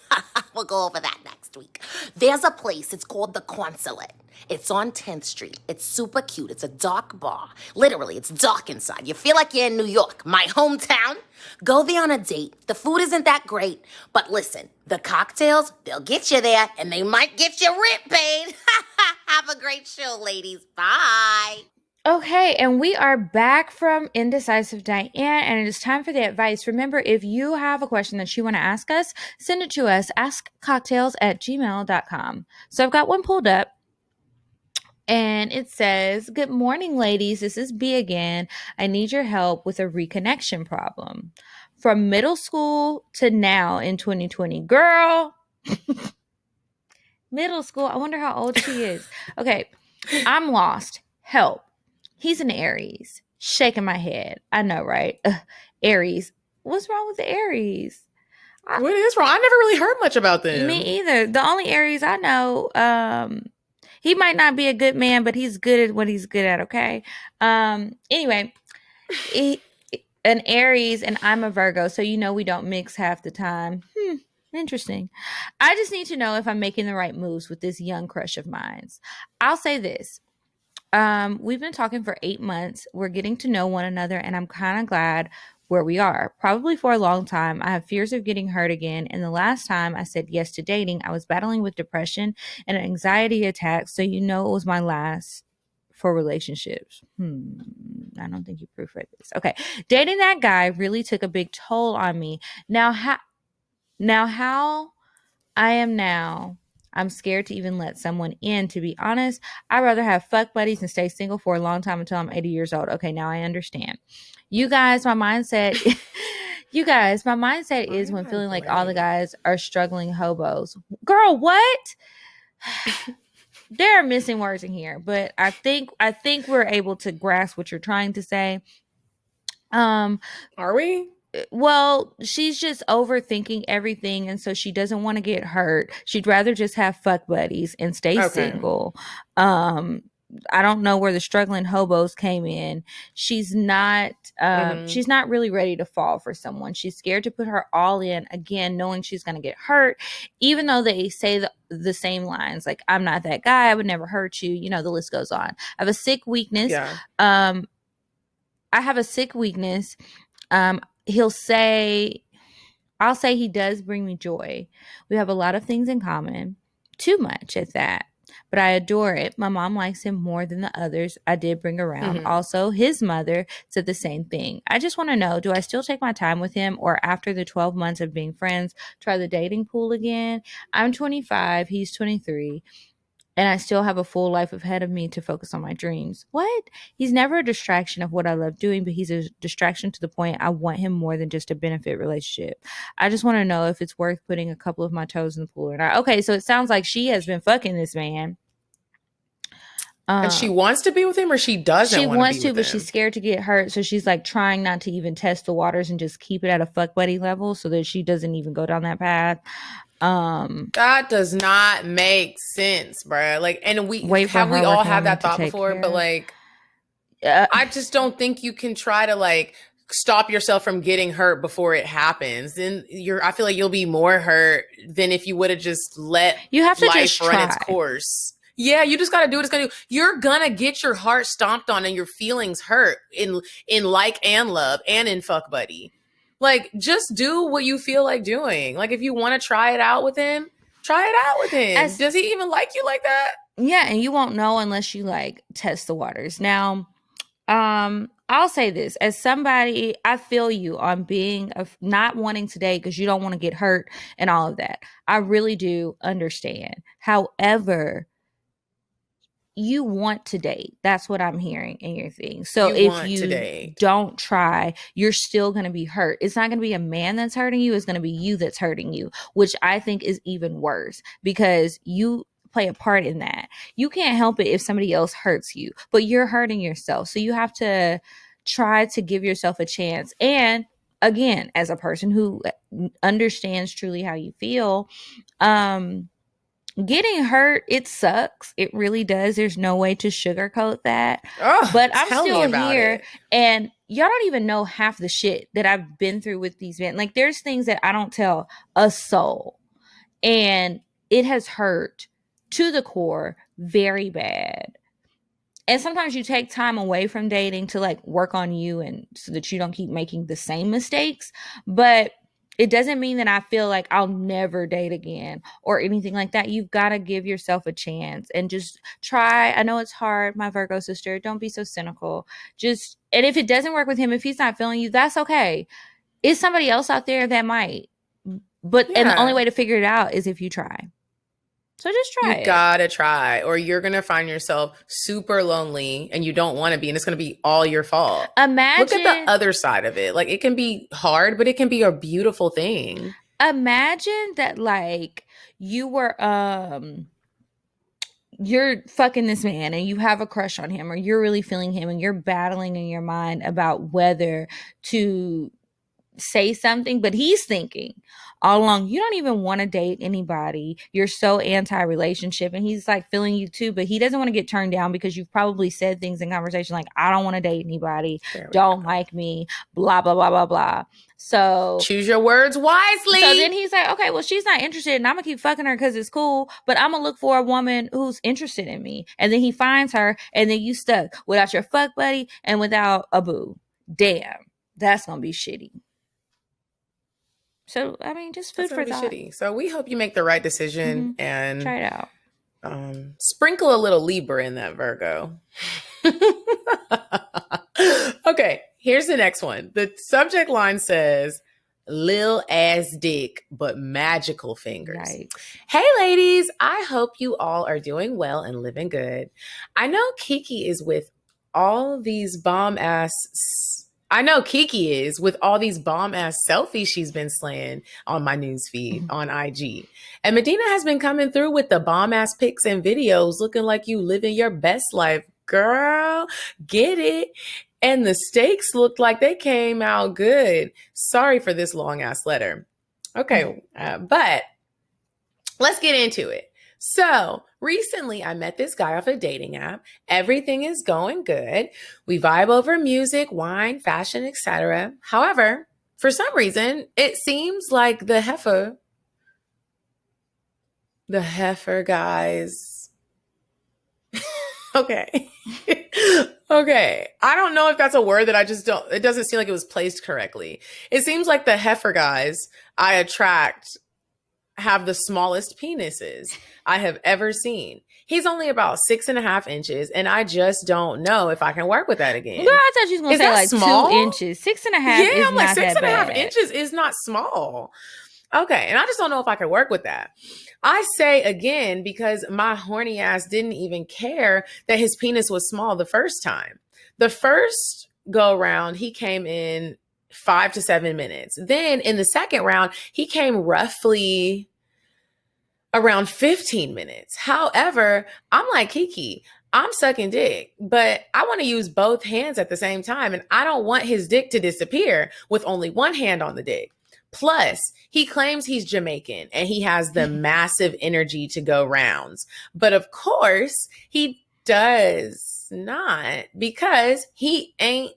I: We'll go over that next week. There's a place, it's called The Consulate. It's on 10th Street. It's super cute. It's a dark bar. Literally, it's dark inside. You feel like you're in New York, my hometown. Go there on a date. The food isn't that great, but listen, the cocktails, they'll get you there, and they might get your rent paid. Have a great show, ladies. Bye.
C: Okay, and we are back from Indecisive Diane, and it is time for the advice. Remember, if you have a question that you want to ask us, send it to us, askcocktails@gmail.com. So I've got one pulled up, and it says, "Good morning, ladies. This is B again. I need your help with a reconnection problem. From middle school to now in 2020. Girl, middle school. I wonder how old she is. Okay, I'm lost. Help. He's an Aries." Shaking my head. I know, right? Aries. What's wrong with the Aries?
B: What is wrong? I never really heard much about them.
C: Me either. The only Aries I know, he might not be a good man, but he's good at what he's good at, okay? Anyway, an Aries, and I'm a Virgo, so you know we don't mix half the time. Interesting. I just need to know if I'm making the right moves with this young crush of mine. I'll say this. We've been talking for 8 months. We're getting to know one another, and I'm kind of glad where we are. Probably for a long time. I have fears of getting hurt again. And the last time I said yes to dating, I was battling with depression and anxiety attacks. So you know it was my last for relationships. I don't think you proofread this. Okay. Dating that guy really took a big toll on me. Now how I am now, I'm scared to even let someone in, to be honest. I'd rather have fuck buddies and stay single for a long time until I'm 80 years old. Okay, now I understand. You guys, my mindset is when feeling like all the guys are struggling hobos. Girl, what? There are missing words in here, but I think we're able to grasp what you're trying to say.
B: Are we?
C: Well, she's just overthinking everything, and so she doesn't want to get hurt. She'd rather just have fuck buddies and stay single. I don't know where the struggling hobos came in. She's not really ready to fall for someone. She's scared to put her all in, again, knowing she's going to get hurt, even though they say the same lines, like, I'm not that guy, I would never hurt you. You know, the list goes on. I have a sick weakness.
B: Yeah.
C: I have a sick weakness. I'll say he does bring me joy. We have a lot of things in common. Too much at that. But I adore it. My mom likes him more than the others I did bring around.
B: Mhm.
C: Also, his mother said the same thing. I just want to know, do I still take my time with him, or after the 12 months of being friends, try the dating pool again? I'm 25. He's 23. And I still have a full life ahead of me to focus on my dreams. What? He's never a distraction of what I love doing, but he's a distraction to the point I want him more than just a benefit relationship. I just want to know if it's worth putting a couple of my toes in the pool or not. Okay, so it sounds like she has been fucking this man.
B: And she wants to be with him, or she doesn't
C: She
B: want
C: wants
B: to,
C: to, but she's scared to get hurt. So she's like trying not to even test the waters and just keep it at a fuck buddy level so that she doesn't even go down that path.
B: That does not make sense, bruh. Like, and we all had that thought before, but like, I just don't think you can try to like stop yourself from getting hurt before it happens. Then I feel like you'll be more hurt than if you would have just let life run its course. Yeah, you just gotta do what it's gonna do. You're gonna get your heart stomped on and your feelings hurt in like and love and in fuck buddy. Like, just do what you feel like doing. Like, if you want to try it out with him, try it out with him. Does he even like you like that?
C: Yeah, and you won't know unless you like test the waters. Now, I'll say this as somebody, I feel you on being not wanting to date because you don't want to get hurt and all of that. I really do understand. However, you want to date. That's what I'm hearing in your thing. So if you don't try, you're still going to be hurt. It's not going to be a man that's hurting you. It's going to be you that's hurting you, which I think is even worse because you play a part in that. You can't help it if somebody else hurts you, but you're hurting yourself. So you have to try to give yourself a chance. And again, as a person who understands truly how you feel, getting hurt, it sucks. It really does. There's no way to sugarcoat that. But I'm still here, and y'all don't even know half the shit that I've been through with these men. Like, there's things that I don't tell a soul, and it has hurt to the core very bad. And sometimes you take time away from dating to like work on you and so that you don't keep making the same mistakes. But it doesn't mean that I feel like I'll never date again or anything like that. You've got to give yourself a chance and just try. I know it's hard, my Virgo sister. Don't be so cynical. And if it doesn't work with him, if he's not feeling you, that's okay. Is somebody else out there that might? But and the only way to figure it out is if you try. So just try.
B: You gotta try, or you're gonna find yourself super lonely and you don't want to be, and it's gonna be all your fault.
C: Imagine,
B: look at the other side of it. Like, it can be hard, but it can be a beautiful thing.
C: Imagine that, like, you were you're fucking this man and you have a crush on him, or you're really feeling him, and you're battling in your mind about whether to say something, but he's thinking all along, you don't even want to date anybody. You're so anti-relationship, and he's like feeling you too, but he doesn't want to get turned down because you've probably said things in conversation like, I don't want to date anybody, don't like me, blah, blah, blah, blah, blah. So
B: choose your words wisely.
C: So then he's like, okay, well, she's not interested, and I'm gonna keep fucking her because it's cool, but I'm gonna look for a woman who's interested in me. And then he finds her, and then you stuck without your fuck buddy and without a boo. Damn, that's gonna be shitty. So, I mean, just food for thought.
B: Shitty. So we hope you make the right decision and
C: try it out.
B: Sprinkle a little Libra in that, Virgo. Okay, here's the next one. The subject line says, lil ass dick, but magical fingers. Right. Hey, ladies, I hope you all are doing well and living good. I know Kiki is with all these bomb ass selfies she's been slaying on my newsfeed on IG. And Medinah has been coming through with the bomb ass pics and videos looking like you living your best life. Girl, get it. And the steaks looked like they came out good. Sorry for this long ass letter. Okay, but let's get into it. So Recently, I met this guy off a dating app. Everything is going good. We vibe over music, wine, fashion, etc. However, for some reason, it seems like the heifer guys. Okay. Okay. I don't know if that's a word that it doesn't seem like it was placed correctly. It seems like the heifer guys I attract have the smallest penises I have ever seen. He's only about 6.5 inches, and I just don't know if I can work with that again.
C: Girl, I thought you was gonna say like small? 2 inches. 6.5 is
B: I'm like,
C: not that bad.
B: 6.5 inches is not small. Okay, and I just don't know if I can work with that. I say again because my horny ass didn't even care that his penis was small the first time. The first go round, he came in 5 to 7 minutes. Then in the second round, he came roughly around 15 minutes. However, I'm like Kiki, I'm sucking dick, but I want to use both hands at the same time. And I don't want his dick to disappear with only one hand on the dick. Plus, he claims he's Jamaican and he has the massive energy to go rounds. But of course, he does not because he ain't.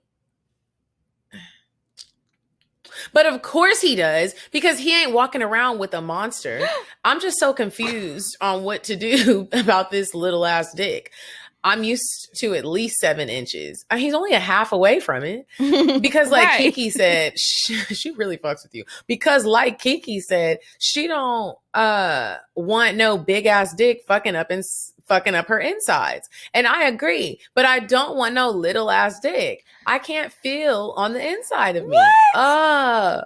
B: But of course he does because he ain't walking around with a monster. I'm just so confused on what to do about this little ass dick. I'm used to at least 7 inches. He's only a half away from it. Because like
C: Right.
B: Kiki said, she really fucks with you. Because like Kiki said, she don't want no big ass dick fucking up her insides. And I agree. But I don't want no little ass dick. I can't feel on the inside of me. I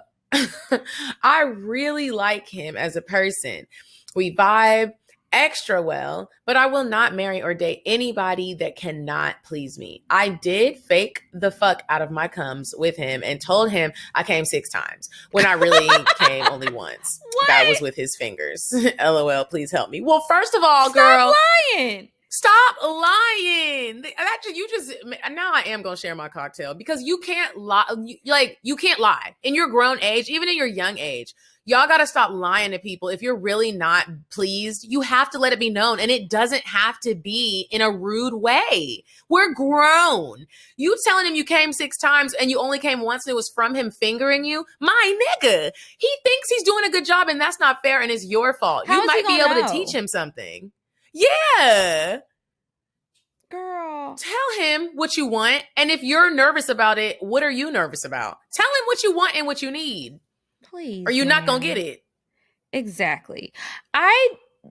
B: really like him as a person. We vibe extra well, but I will not marry or date anybody that cannot please me. I did fake the fuck out of my cums with him and told him I came 6 times when I really came only once.
C: What?
B: That was with his fingers. LOL, please help me. Well, first of all,
C: Stop
B: girl,
C: lying.
B: stop lying. Now I am going to share my cocktail because you can't lie. You can't lie in your grown age, even in your young age. Y'all got to stop lying to people. If you're really not pleased, you have to let it be known. And it doesn't have to be in a rude way. We're grown. You telling him you came 6 times and you only came once and it was from him fingering you? My nigga, he thinks he's doing a good job and that's not fair and it's your fault.
C: How
B: you
C: is
B: might
C: he
B: be
C: gonna
B: able to
C: know?
B: teach him something. Yeah.
C: Girl.
B: Tell him what you want. And if you're nervous about it, what are you nervous about? Tell him what you want and what you need.
C: Please.
B: Or you're not going to
C: man.
B: get it.
C: Exactly. I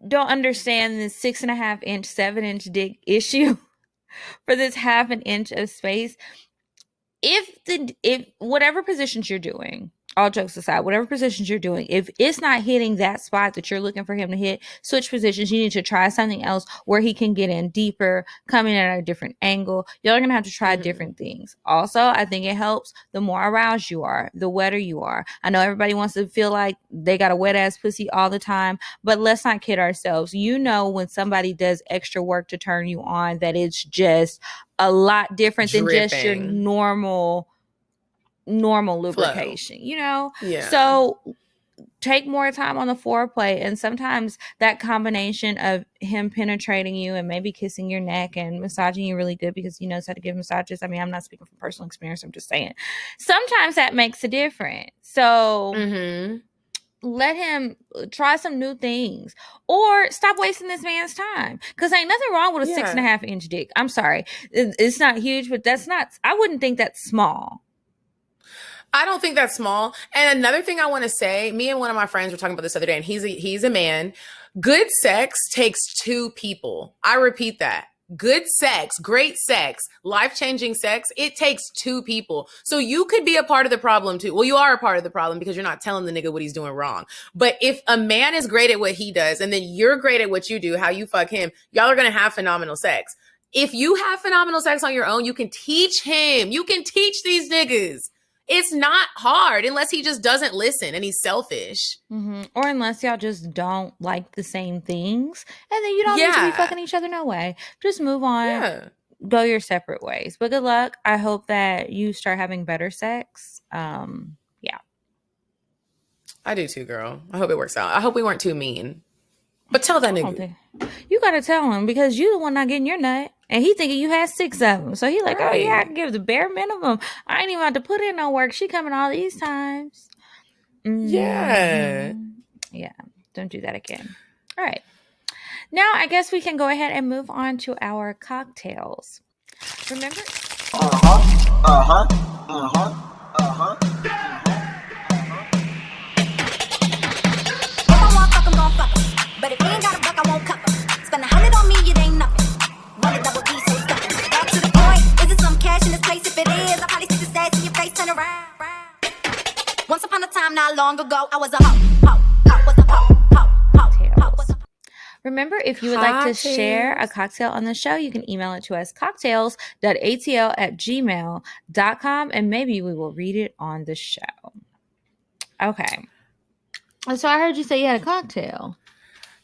C: don't understand this 6.5 inch, 7 inch dick issue for this 1/2 inch of space. If whatever positions you're doing, all jokes aside, whatever positions you're doing, if it's not hitting that spot that you're looking for him to hit, switch positions. You need to try something else where he can get in deeper, coming at a different angle. Y'all are going to have to try different things. Also, I think it helps the more aroused you are, the wetter you are. I know everybody wants to feel like they got a wet ass pussy all the time, but let's not kid ourselves. You know when somebody does extra work to turn you on that it's just a lot different than just your
B: Dripping.
C: normal lubrication, you know?
B: Yeah.
C: So take more time on the foreplay. And sometimes that combination of him penetrating you and maybe kissing your neck and massaging you really good because he knows how to give massages. I mean, I'm not speaking from personal experience. I'm just saying sometimes that makes a difference. So let him try some new things or stop wasting this man's time. Because ain't nothing wrong with a 6.5 inch dick. I'm sorry. It's not huge, but I wouldn't think that's small.
B: I don't think that's small. And another thing I want to say, me and one of my friends were talking about this other day, and he's a man. Good sex takes 2 people. I repeat that. Good sex, great sex, life-changing sex, it takes 2 people. So you could be a part of the problem too. Well, you are a part of the problem because you're not telling the nigga what he's doing wrong. But if a man is great at what he does, and then you're great at what you do, how you fuck him, y'all are going to have phenomenal sex. If you have phenomenal sex on your own, you can teach him. You can teach these niggas. It's not hard unless he just doesn't listen and he's selfish.
C: Or unless y'all just don't like the same things. And then you don't need to be fucking each other no way. Just move on. Go your separate ways. But good luck. I hope that you start having better sex. Yeah.
B: I do too, girl. I hope it works out. I hope we weren't too mean. But tell that
C: I don't
B: nigga.
C: think- You gotta tell him because you the one not getting your nut. And he thinking you had 6 of them. So he like, oh yeah, I can give the bare minimum. I ain't even about to put in no work. She coming all these times.
B: Yeah.
C: Yeah. Don't do that again. All right. Now I guess we can go ahead and move on to our cocktails. Remember?
I: If I want fuck, I'm gon' fuck 'em. But if he ain't got a buck, I won't cuff 'em. Spend 100 on me, it ain't nothing. Run a double D, so stuffin'. Back to the point. Is it some cash in this place? If it is, I'll probably stick the stats in your face, turn around. Once upon a time, not long ago, I was a hoe. Was a hoe.
C: Remember, if you would like to share a cocktail on the show, you can email it to us, cocktails.atl@gmail.com, and maybe we will read it on the show. Okay. So I heard you say you had a cocktail.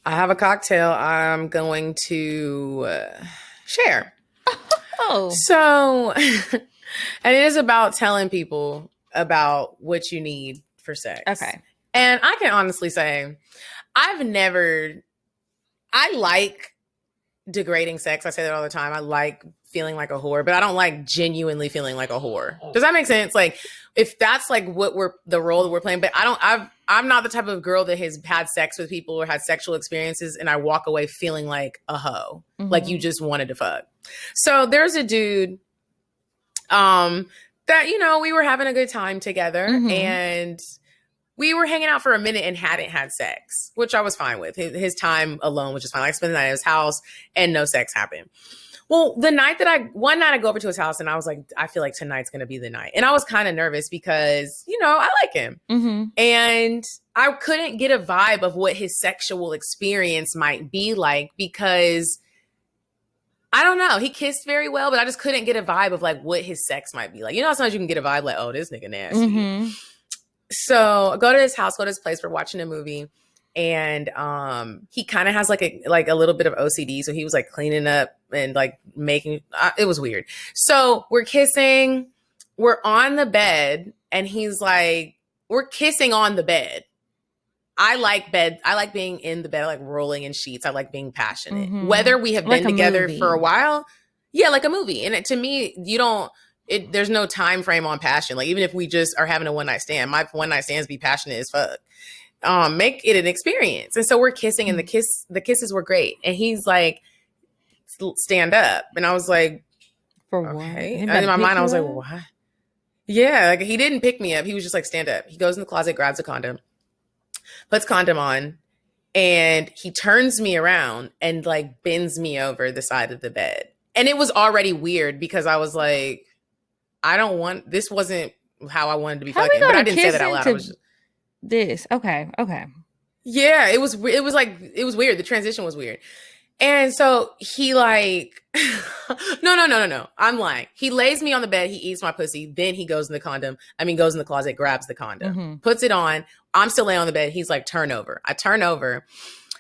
B: I have a cocktail I'm going to share.
C: Oh.
B: So, and it is about telling people about what you need for sex.
C: Okay.
B: And I can honestly say, I like degrading sex. I say that all the time. I like feeling like a whore, but I don't like genuinely feeling like a whore. Does that make sense? Like, if that's like the role that we're playing, but I'm not the type of girl that has had sex with people or had sexual experiences and I walk away feeling like a hoe, like you just wanted to fuck. So there's a dude, that, we were having a good time together and we were hanging out for a minute and hadn't had sex, which I was fine with. His time alone was just fine. I spent the night at his house and no sex happened. Well, one night I go over to his house and I was like, I feel like tonight's going to be the night. And I was kind of nervous because, I like him. And I couldn't get a vibe of what his sexual experience might be like because I don't know. He kissed very well, but I just couldn't get a vibe of like what his sex might be like. Sometimes you can get a vibe like, oh, this nigga nasty. So I go to his house, go to his place, we're watching a movie. And he kind of has like a little bit of OCD. So he was like cleaning up and like making, it was weird. So we're kissing, we're on the bed and he's like, we're kissing on the bed. I like being in the bed. I like rolling in sheets. I like being passionate. Whether we have been together for a while. Yeah, like a movie. And to me, there's no time frame on passion. Like even if we just are having a one night stand, my one night stands be passionate as fuck. Make it an experience. And so we're kissing and the kisses were great. And he's like, stand up. And I was like,
C: for what?
B: Okay. And in my mind, I was like, what? Yeah. Like he didn't pick me up. He was just like, stand up. He goes in the closet, grabs a condom, puts condom on, and he turns me around and like bends me over the side of the bed. And it was already weird because I was like, this wasn't how I wanted to be fucking, but I didn't say that out loud. I was just,
C: this. Okay.
B: yeah, it was weird. The transition was weird. And so he like, no. I'm lying. He lays me on the bed. He eats my pussy. Then he goes in the closet, grabs the condom, puts it on. I'm still laying on the bed. He's like, turn over. I turn over.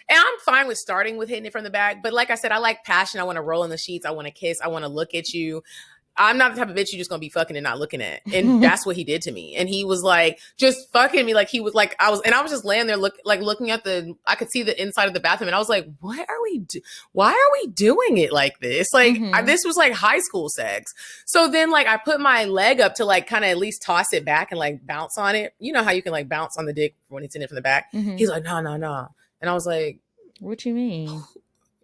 B: And I'm fine with starting with hitting it from the back. But like I said, I like passion. I want to roll in the sheets. I want to kiss. I want to look at you. I'm not the type of bitch you're just going to be fucking and not looking at. And that's what he did to me. And he was like, just fucking me. Like he was like, I was just laying there looking at I could see the inside of the bathroom. And I was like, why are we doing it like this? Like this was like high school sex. So then like I put my leg up to like kind of at least toss it back and like bounce on it. You know how you can like bounce on the dick when it's in it from the back. He's like, no. And I was like,
C: what you mean?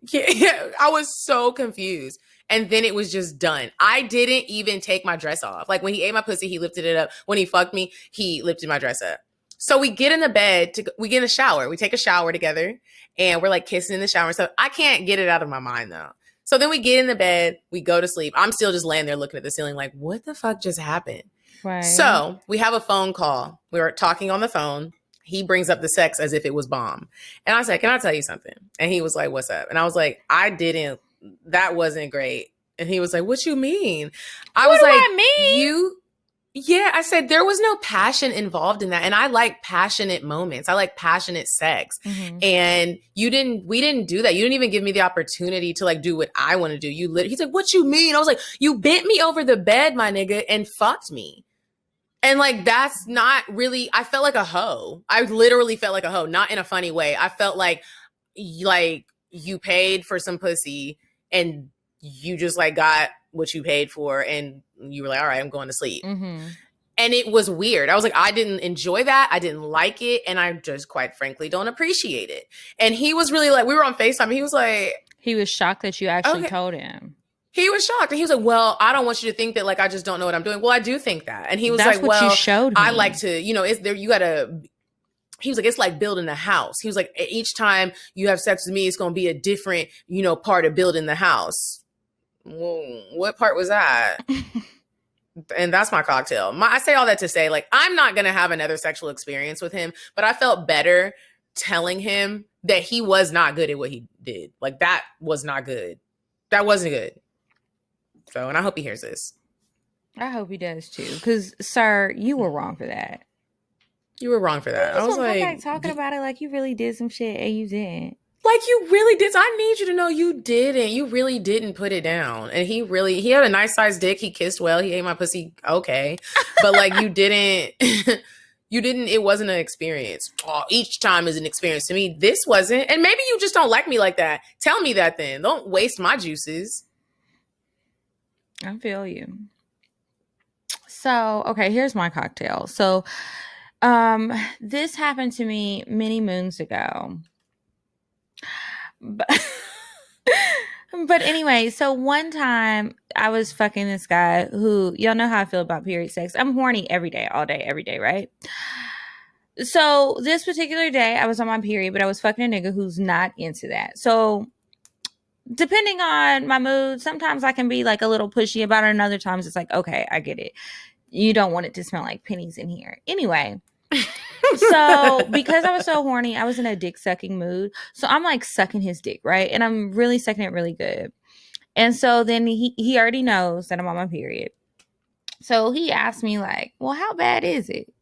B: Yeah. I was so confused. And then it was just done. I didn't even take my dress off. Like when he ate my pussy, he lifted it up. When he fucked me, he lifted my dress up. So we get in the bed, we get in the shower. We take a shower together and we're like kissing in the shower. So I can't get it out of my mind though. So then we get in the bed, we go to sleep. I'm still just laying there looking at the ceiling like, what the fuck just happened?
C: Right.
B: So we have a phone call. We were talking on the phone. He brings up the sex as if it was bomb. And I said, can I tell you something? And he was like, what's up? And I was like, that wasn't great. And he was like, what you mean? I was like, yeah, I said there was no passion involved in that. And I like passionate moments. I like passionate sex. And we didn't do that. You didn't even give me the opportunity to like do what I want to do. He's like, what you mean? I was like, you bent me over the bed, my nigga, and fucked me. And like, that's not really, I felt like a hoe. I literally felt like a hoe, not in a funny way. I felt like like you paid for some pussy and you just like got what you paid for and you were like, all right, I'm going to sleep.
C: Mm-hmm.
B: And it was weird. I was like, I didn't enjoy that. I didn't like it. And I just quite frankly don't appreciate it. And he was really like, we were on FaceTime. And he was like,
C: he was shocked that you actually told him.
B: He was shocked. And he was like, well, I don't want you to think that like I just don't know what I'm doing. Well, I do think that. And he was
C: That's
B: like,
C: what
B: well,
C: you showed me.
B: I like to, you know, it's there. You got to. He was like, it's like building a house. He was like, each time you have sex with me, it's going to be a different, you know, part of building the house. Well, what part was that? And that's my cocktail. I say all that to say, like, I'm not going to have another sexual experience with him, but I felt better telling him that he was not good at what he did. Like, that was not good. That wasn't good. So, and I hope he hears this.
C: I hope he does too. Because, sir, you were wrong for that.
B: You were wrong for that.
C: I was like, come back talking about it like you really did some shit and you didn't.
B: Like you really did. I need you to know you didn't. You really didn't put it down. And he had a nice sized dick. He kissed well. He ate my pussy. Okay. But like you didn't, it wasn't an experience. Oh, each time is an experience to me. This wasn't. And maybe you just don't like me like that. Tell me that then. Don't waste my juices.
C: I feel you. So, okay, here's my cocktail. So, this happened to me many moons ago. But anyway, so one time I was fucking this guy who, y'all know how I feel about period sex. I'm horny every day, all day, every day, right? So this particular day I was on my period, but I was fucking a nigga who's not into that. So depending on my mood, sometimes I can be like a little pushy about it, and other times it's like, okay, I get it. You don't want it to smell like pennies in here. Anyway. So because I was so horny, I was in a dick sucking mood. So I'm like sucking his dick, right? And I'm really sucking it really good. And so then he already knows that I'm on my period. So he asked me like, well, how bad is it?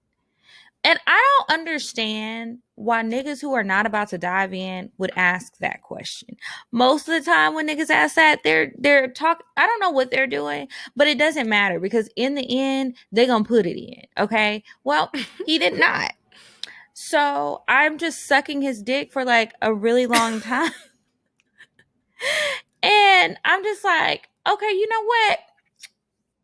C: And I don't understand why niggas who are not about to dive in would ask that question. Most of the time when niggas ask that, they're talking, I don't know what they're doing, but it doesn't matter because in the end, they're going to put it in. Okay. Well, he did not. So I'm just sucking his dick for like a really long time. And I'm just like, okay, you know what?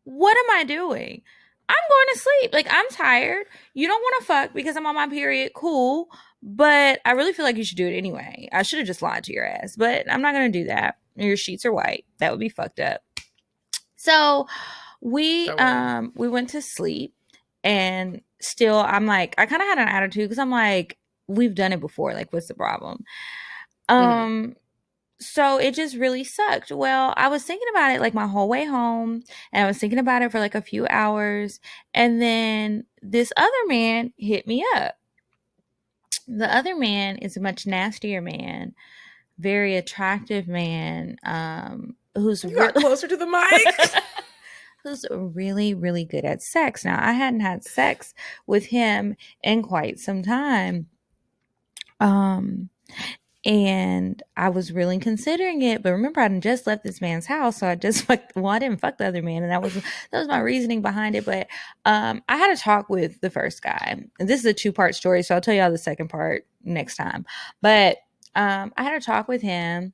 C: What am I doing? I'm going to sleep. Like, I'm tired. You don't want to fuck because I'm on my period. Cool. But I really feel like you should do it anyway. I should have just lied to your ass, but I'm not going to do that. Your sheets are white. That would be fucked up. So we went to sleep, and still I'm like, I kind of had an attitude because I'm like, we've done it before. Like, what's the problem? So it just really sucked. Well, I was thinking about it like my whole way home, and I was thinking about it for like a few hours. And then this other man hit me up. The other man is a much nastier man, very attractive man, who's
B: closer to the mic.
C: Who's really, really good at sex. Now, I hadn't had sex with him in quite some time. And I was really considering it, but remember, I just left this man's house, so I just I didn't fuck the other man, and that was my reasoning behind it. But I had a talk with the first guy, and this is a 2-part story, so I'll tell y'all the second part next time. But I had a talk with him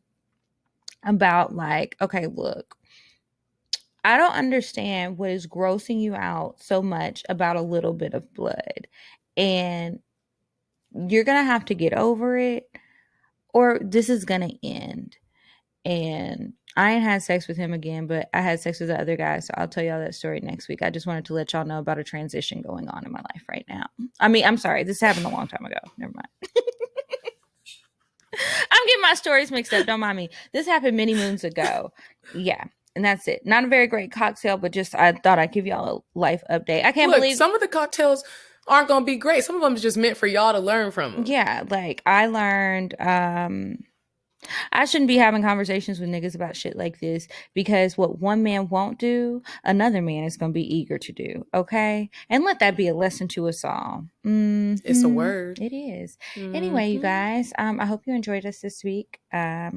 C: about like, okay, look, I don't understand what is grossing you out so much about a little bit of blood, and you're gonna have to get over it, or this is going to end. And I ain't had sex with him again, but I had sex with the other guy. So I'll tell y'all that story next week. I just wanted to let y'all know about a transition going on in my life right now. I mean, I'm sorry. This happened a long time ago. Never mind. I'm getting my stories mixed up. Don't mind me. This happened many moons ago. Yeah. And that's it. Not a very great cocktail, but just I thought I'd give y'all a life update. I can't believe
B: some of the cocktails aren't going to be great. Some of them is just meant for y'all to learn from them.
C: Yeah, like I learned I shouldn't be having conversations with niggas about shit like this, because what one man won't do, another man is going to be eager to do, okay? And let that be a lesson to us all.
B: It's a word.
C: It is. Anyway, you guys, I hope you enjoyed us this week. I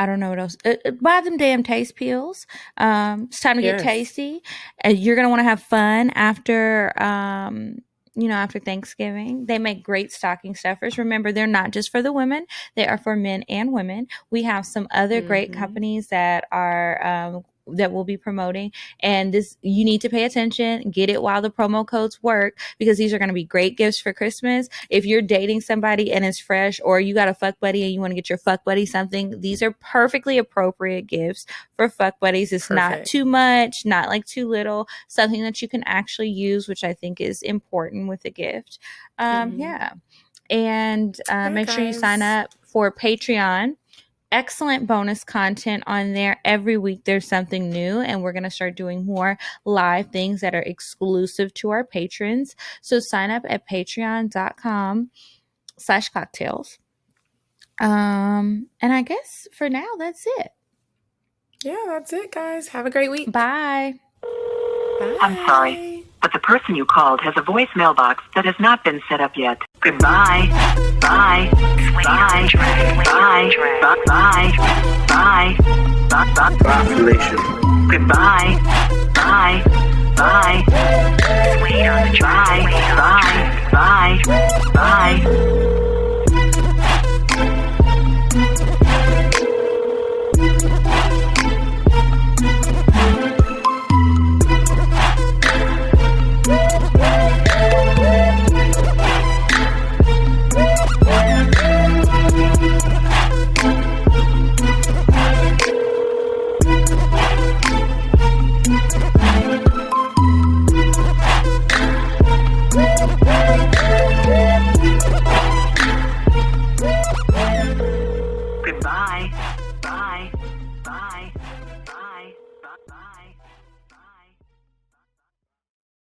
C: don't know what else. Buy them damn taste pills. It's time to get tasty. You're going to want to have fun after after Thanksgiving. They make great stocking stuffers. Remember, they're not just for the women. They are for men and women. We have some other great companies that are that we'll be promoting, and you need to pay attention, get it while the promo codes work, because these are going to be great gifts for Christmas. If you're dating somebody and it's fresh, or you got a fuck buddy and you want to get your fuck buddy something, these are perfectly appropriate gifts for fuck buddies. It's not too much, not like too little, something that you can actually use, which I think is important with a gift. Yeah. And make sure you sign up for Patreon. Excellent bonus content on there. Every week there's something new, and we're going to start doing more live things that are exclusive to our patrons. So sign up at patreon.com/cocktails. And I guess for now, that's it.
B: Yeah, that's it, guys. Have a great week.
C: Bye.
B: Bye.
J: I'm sorry, but the person you called has a voicemail box that has not been set up yet. Goodbye. Bye. Bye. Bye. Bye. Bye. Bye. Population. Goodbye. Bye. Bye. Bye. Bye. Bye. Bye.